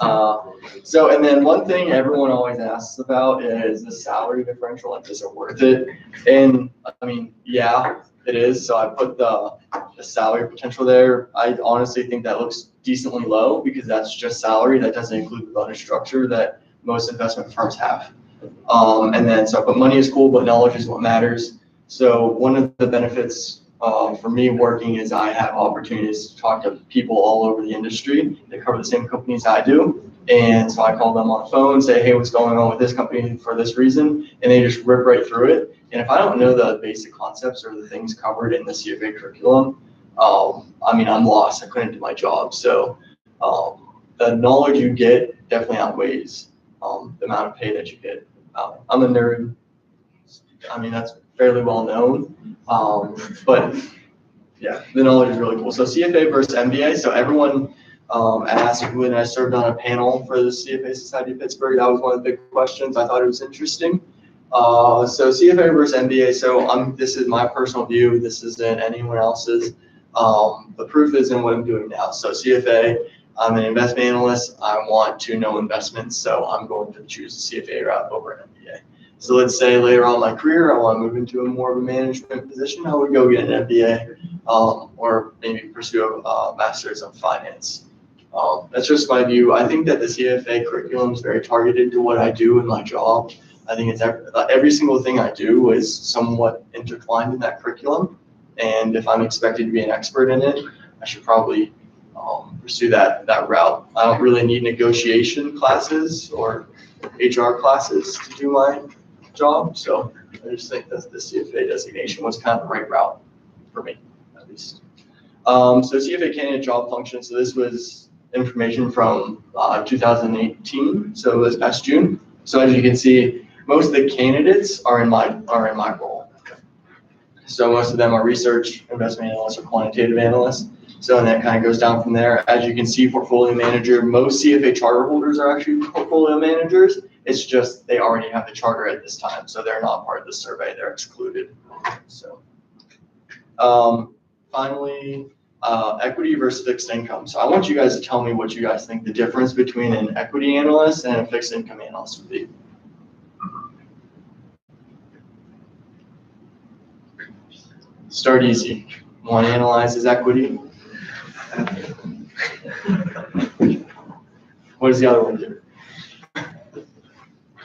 And then one thing everyone always asks about is the salary differential, like, is it worth it? And I mean, yeah, it is. So I put the salary potential there. I honestly think that looks decently low because that's just salary. That doesn't include the bonus structure that most investment firms have. But money is cool, but knowledge is what matters. So one of the benefits for me working is I have opportunities to talk to people all over the industry. They cover the same companies I do. And so I call them on the phone, say, hey, what's going on with this company for this reason? And they just rip right through it. And if I don't know the basic concepts or the things covered in the CFA curriculum, I'm lost. I couldn't do my job. So the knowledge you get definitely outweighs the amount of pay that you get. I'm a nerd. That's fairly well known. But yeah, the knowledge is really cool. So CFA versus MBA. So everyone asked when I served on a panel for the CFA Society of Pittsburgh. That was one of the big questions. I thought it was interesting. So CFA versus MBA. So this is my personal view. This isn't anyone else's. The proof is in what I'm doing now. So CFA, I'm an investment analyst. I want to know investments, so I'm going to choose a CFA route over an MBA. So let's say later on in my career, I want to move into more of a management position. I would go get an MBA or maybe pursue a master's of finance. That's just my view. I think that the CFA curriculum is very targeted to what I do in my job. I think it's every single thing I do is somewhat intertwined in that curriculum. And if I'm expected to be an expert in it, I should probably pursue that route. I don't really need negotiation classes or HR classes to do my job. So I just think that the CFA designation was kind of the right route for me, at least. So CFA candidate job function. So this was information from 2018. So it was past June. So as you can see, most of the candidates are in my role. So most of them are research, investment analysts, or quantitative analysts. So and that kind of goes down from there. As you can see, portfolio manager, most CFA charter holders are actually portfolio managers. It's just they already have the charter at this time, so they're not part of the survey. They're excluded. So finally, equity versus fixed income. So I want you guys to tell me what you guys think the difference between an equity analyst and a fixed income analyst would be. Start easy. One analyzes equity. What does the other one do?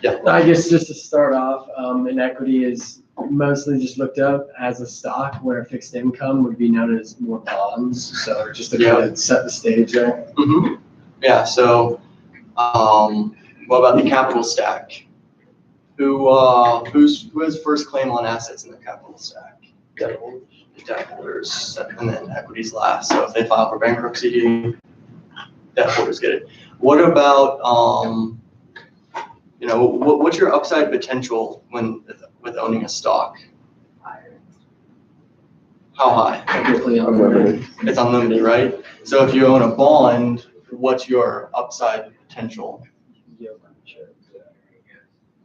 Yeah. I guess just to start off, an equity is mostly just looked up as a stock, where fixed income would be known as more bonds. So just to kind of set the stage there. Mm-hmm. Yeah. So, what about the capital stack? Who has first claim on assets in the capital stack? Debt holders, and then equities last. So if they file for bankruptcy, debt holders get it. What about what's your upside potential with owning a stock? How high? Technically unlimited. It's unlimited, right? So if you own a bond, what's your upside potential?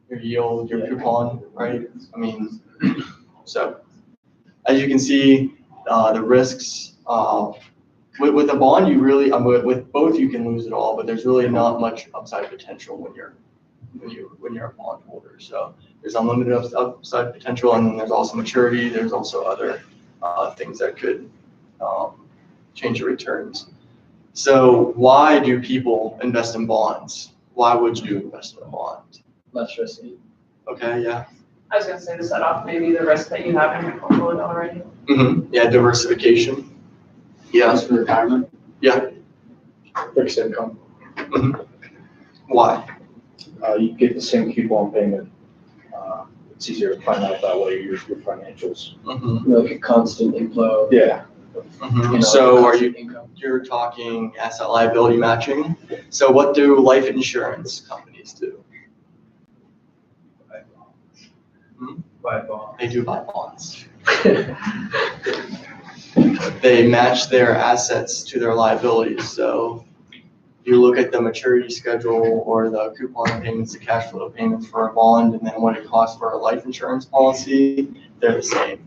Your yield, your coupon, right? I mean, so as you can see, the risks, with a bond, you really, with both you can lose it all, but there's really not much upside potential when you're a bond holder. So there's unlimited upside potential, and then there's also maturity. There's also other things that could change your returns. So why do people invest in bonds? Why would you invest in a bond? Less risky. Okay, yeah. I was gonna say to set off maybe the risk that you have in your portfolio already. Yeah, diversification. Yeah. For retirement, Yeah. fixed income, Why? you get the same coupon payment. It's easier to find out that way, your financials. Like a constant inflow. Yeah. So are constant you, income. you're talking asset liability matching. So what do life insurance companies do? By bond. They do buy bonds. They match their assets to their liabilities. So you look at the maturity schedule or the coupon payments, the cash flow payments for a bond, and then what it costs for a life insurance policy, they're the same.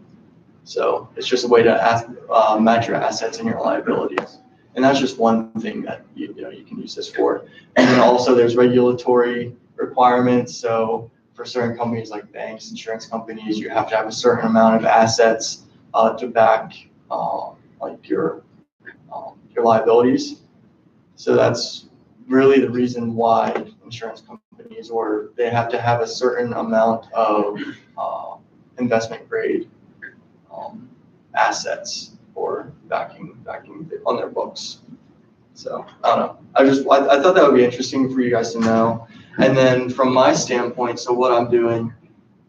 So it's just a way to match your assets and your liabilities. And that's just one thing that you can use this for. And then also there's regulatory requirements. So for certain companies like banks, insurance companies, you have to have a certain amount of assets to back like your liabilities. So that's really the reason why insurance companies, or they have to have a certain amount of investment grade assets for backing on their books. So I don't know. I thought that would be interesting for you guys to know. And then from my standpoint, so what I'm doing,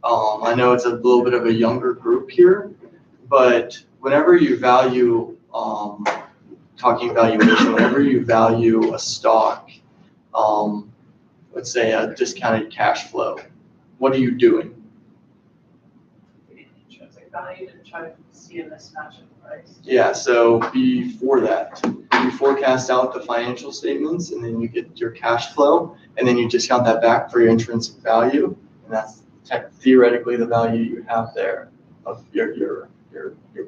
I know it's a little bit of a younger group here, but whenever you value, talking valuation, whenever you value a stock, let's say a discounted cash flow, what are you doing? Intrinsic value to try to see a mismatch in price. Yeah, so before that, you forecast out the financial statements, and then you get your cash flow, and then you discount that back for your intrinsic value, and that's theoretically the value you have there of your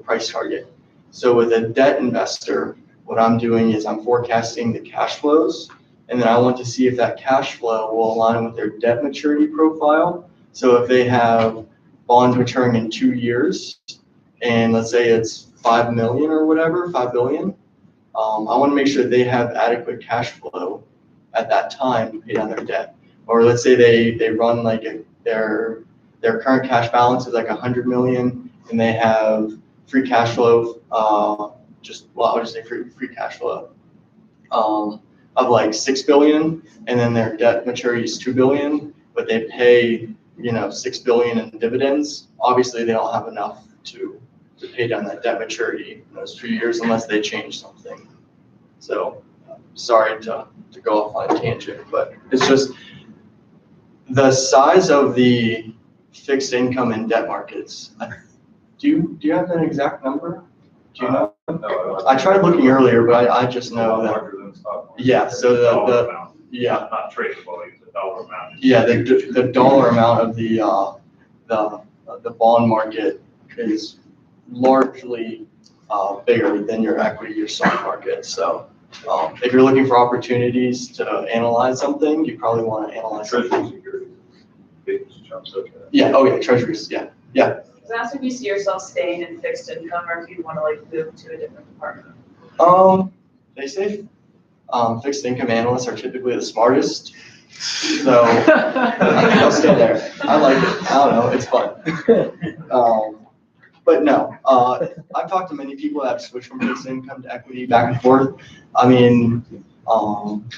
price target. So with a debt investor, what I'm doing is I'm forecasting the cash flows, and then I want to see if that cash flow will align with their debt maturity profile. So if they have bonds maturing in 2 years, and let's say it's 5 million or whatever, 5 billion, I want to make sure they have adequate cash flow at that time to pay down their debt. Or let's say they run like their current cash balance is like 100 million, and they have free cash flow, I'll just say free cash flow of like 6 billion, and then their debt maturity is 2 billion, but they pay 6 billion in dividends. Obviously, they don't have enough to pay down that debt maturity in those 2 years unless they change something. So sorry to go off on a tangent, but it's just the size of the fixed income and debt markets. Do you have an exact number? Do you know? No, I tried looking earlier, but I just know that. Larger than stock market. Yeah, so Dollar amount. yeah. Not trading volume, the dollar amount. Yeah, the dollar amount of the bond market is largely bigger than your equity, your stock market. So if you're looking for opportunities to analyze something, you probably want to analyze Treasury something. securities. Big chunks of that. Yeah, oh yeah, treasuries, yeah. So ask if you see yourself staying in fixed income or if you want to like move to a different department. They say fixed income analysts are typically the smartest. So I think I'll stay there. I like it. I don't know, it's fun. But no, I've talked to many people that have switched from fixed income to equity back and forth. I mean,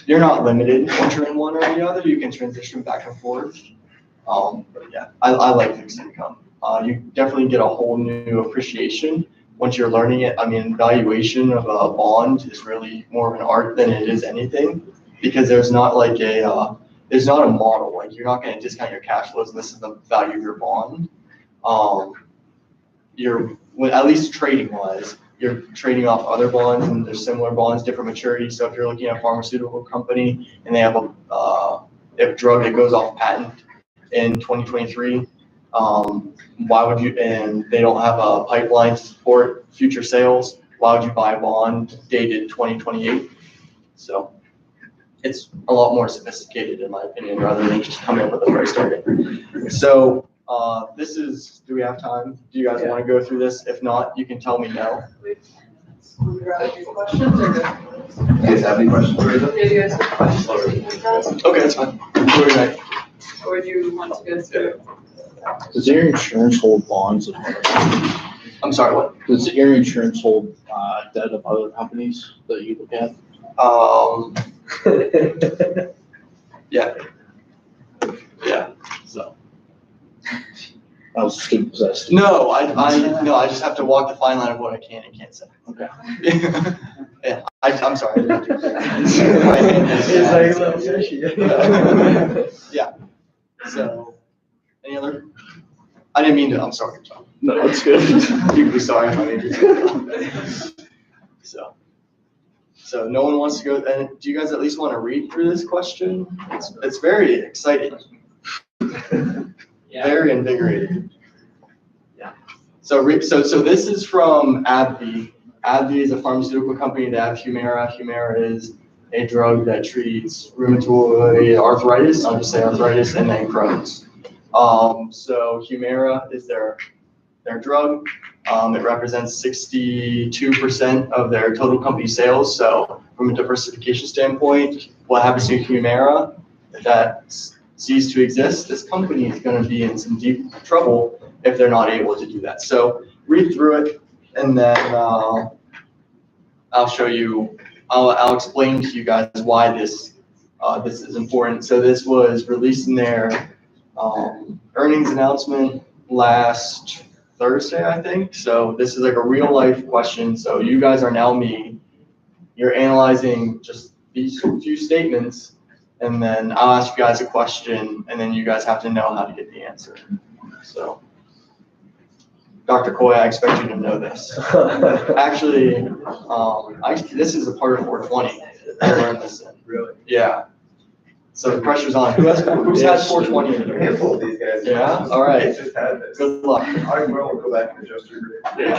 you're not limited once you're in one or the other. You can transition back and forth. But yeah, I like fixed income. You definitely get a whole new appreciation once you're learning it. I mean, valuation of a bond is really more of an art than it is anything, because there's not like there's not a model. Like you're not going to discount your cash flows and this is the value of your bond. at least trading wise, you're trading off other bonds and there's similar bonds, different maturities. So if you're looking at a pharmaceutical company and they have a drug that goes off patent in 2023, why would you, and they don't have a pipeline to support future sales, why would you buy a bond dated 2028? So it's a lot more sophisticated in my opinion, rather than just coming up with a price target. So this is, do we have time? Do you guys want to go through this? If not, you can tell me no. Questions or good? You guys have any questions? Yeah, you guys have questions? Okay, that's fine. Okay. Or do you want to go through? Does your insurance hold bonds of I'm sorry, what? does your insurance hold debt of other companies that you look at? Yeah. Yeah, so. I was just possessed. No, I just have to walk the fine line of what I can and can't say. Okay. Yeah, I'm sorry. It's like a little fishy. Yeah, so, any other? I didn't mean to, I'm sorry. No, it's good. You can be sorry if I made you. So no one wants to go, and do you guys at least want to read through this question? It's very exciting. Very invigorating. Yeah. So this is from AbbVie. AbbVie is a pharmaceutical company. They have Humira. Humira is a drug that treats rheumatoid arthritis. I'll just say arthritis, and then Crohn's. So Humira is their drug. It represents 62% of their total company sales. So from a diversification standpoint, what happens to Humira? If that ceases to exist, this company is going to be in some deep trouble if they're not able to do that. So read through it, and then I'll show you. I'll explain to you guys why this is important. So this was released in their earnings announcement last Thursday, I think. So this is like a real life question. So you guys are now me. You're analyzing just these few statements, and then I'll ask you guys a question, and then you guys have to know how to get the answer. So, Dr. Coy, I expect you to know this. Actually, this is a part of 420. I learned this in. Really? Yeah. So the pressure's on. Who's had 420 in A here? handful of these guys. Yeah? All right. Just had this. Good luck. I will go back and adjust your grade. Yeah.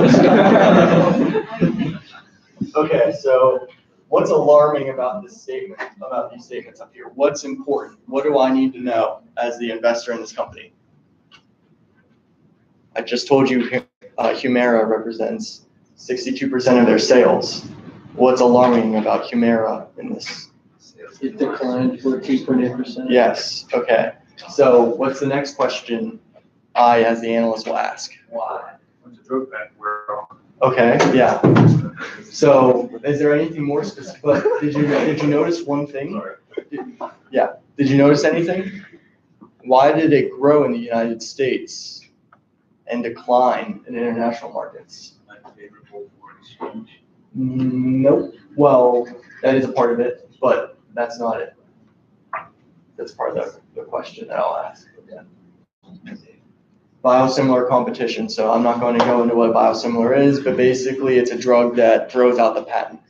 Okay, so what's alarming about this statement, about these statements up here? What's important? What do I need to know as the investor in this company? I just told you Humira represents 62% of their sales. What's alarming about Humira in this? It declined 14.8%. Yes, okay. So what's the next question I, as the analyst, will ask? Why? What's the drug patent we're on? Okay, yeah. So is there anything more specific? Did you notice one thing? Sorry. Did you notice anything? Why did it grow in the United States and decline in international markets? Favorable foreign exchange. Nope. Well, that is a part of it, but that's not it. That's part of the question that I'll ask. Yeah. Biosimilar competition. So I'm not going to go into what biosimilar is, but basically it's a drug that throws out the patent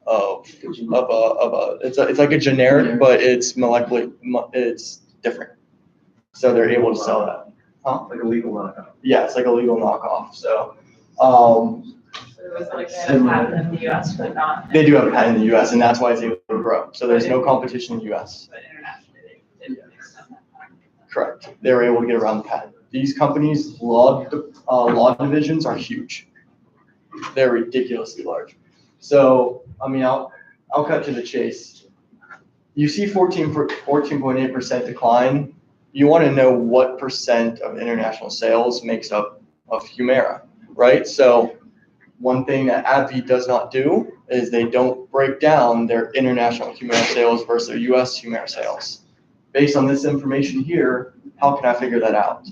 of it's like a generic, but it's molecularly, it's different. So they're able to sell that. Huh? Like a legal knockout. Yeah, it's like a legal knockoff. So So it was like they have a patent in the US, but not. they do have a patent in the US, and that's why it's able to grow. So there's no competition in the US. But internationally, they didn't extend that patent. Correct. They were able to get around the patent. These companies' law divisions are huge. They're ridiculously large. So, I mean, I'll cut to the chase. You see 14.8% decline. You want to know what percent of international sales makes up of Humira, right? So one thing that AbbVie does not do is they don't break down their international Humira sales versus their US Humira sales. Based on this information here, how can I figure that out?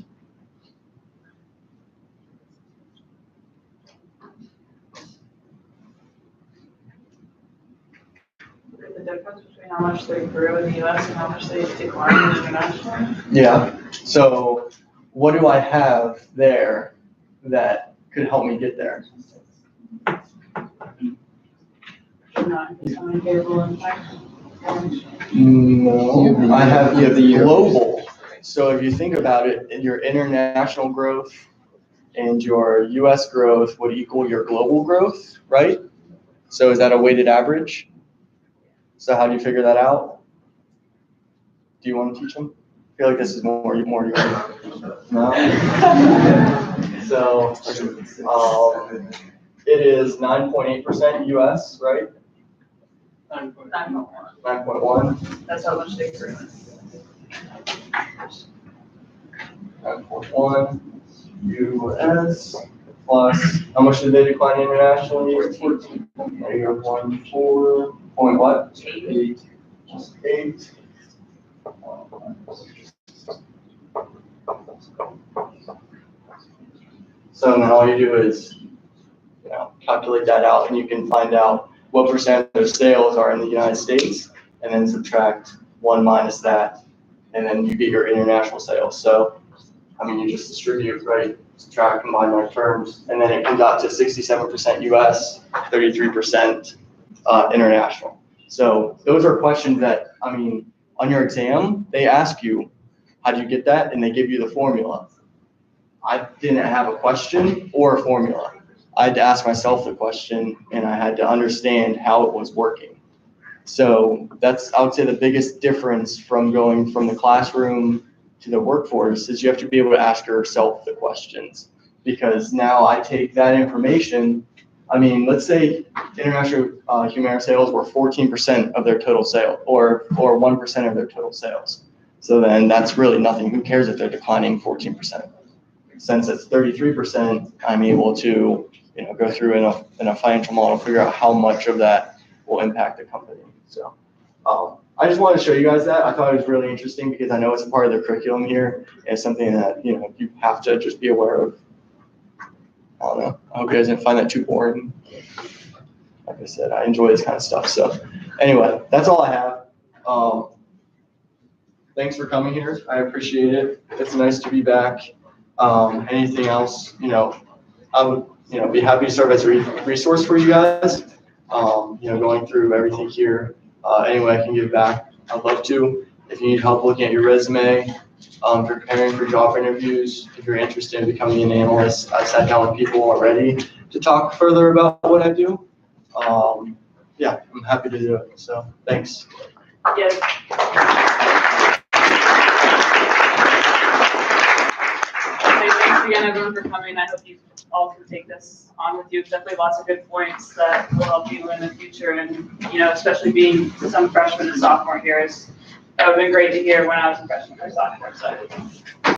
The difference between how much they grew in the US and how much they declined internationally? Yeah. So what do I have there that could help me get there. No, I have the global. So if you think about it, your international growth and your US growth would equal your global growth, right? So is that a weighted average? So how do you figure that out? Do you want to teach them? I feel like this is more your no. So it is 9.8% US, right? 9.1. 9.1. That's how much they grew. 9.1 US plus, how much did they decline internationally? 14. There you go, 4 point what? 8. 8. So then all you do is, calculate that out, and you can find out what percent of their sales are in the United States, and then subtract 1 minus that, and then you get your international sales. So, you just distribute, right? Subtract, combine my terms, and then it comes out to 67% US, 33% international. So those are questions that, on your exam, they ask you, how do you get that? And they give you the formula. I didn't have a question or a formula. I had to ask myself the question, and I had to understand how it was working. So that's, I would say, the biggest difference from going from the classroom to the workforce is you have to be able to ask yourself the questions. Because now I take that information, let's say international human sales were 14% of their total sale, or 1% of their total sales. So then that's really nothing. Who cares if they're declining 14%? Since it's 33%, I'm able to go through in a financial model, figure out how much of that will impact the company. So I just wanted to show you guys that. I thought it was really interesting because I know it's a part of the curriculum here. It's something that you have to just be aware of. I don't know. I hope you guys didn't find that too boring. Like I said, I enjoy this kind of stuff. So anyway, that's all I have. Thanks for coming here. I appreciate it. It's nice to be back. Anything else, I would, be happy to serve as a resource for you guys. Going through everything here, any way I can give back, I'd love to. If you need help looking at your resume, preparing for job interviews, if you're interested in becoming an analyst, I've sat down with people already to talk further about what I do. Yeah, I'm happy to do it. So thanks. Yes. Thanks again, everyone, for coming. I hope you all can take this on with you. Definitely lots of good points that will help you in the future. And, especially being some freshman and sophomore here, that would have been great to hear when I was a freshman or sophomore. So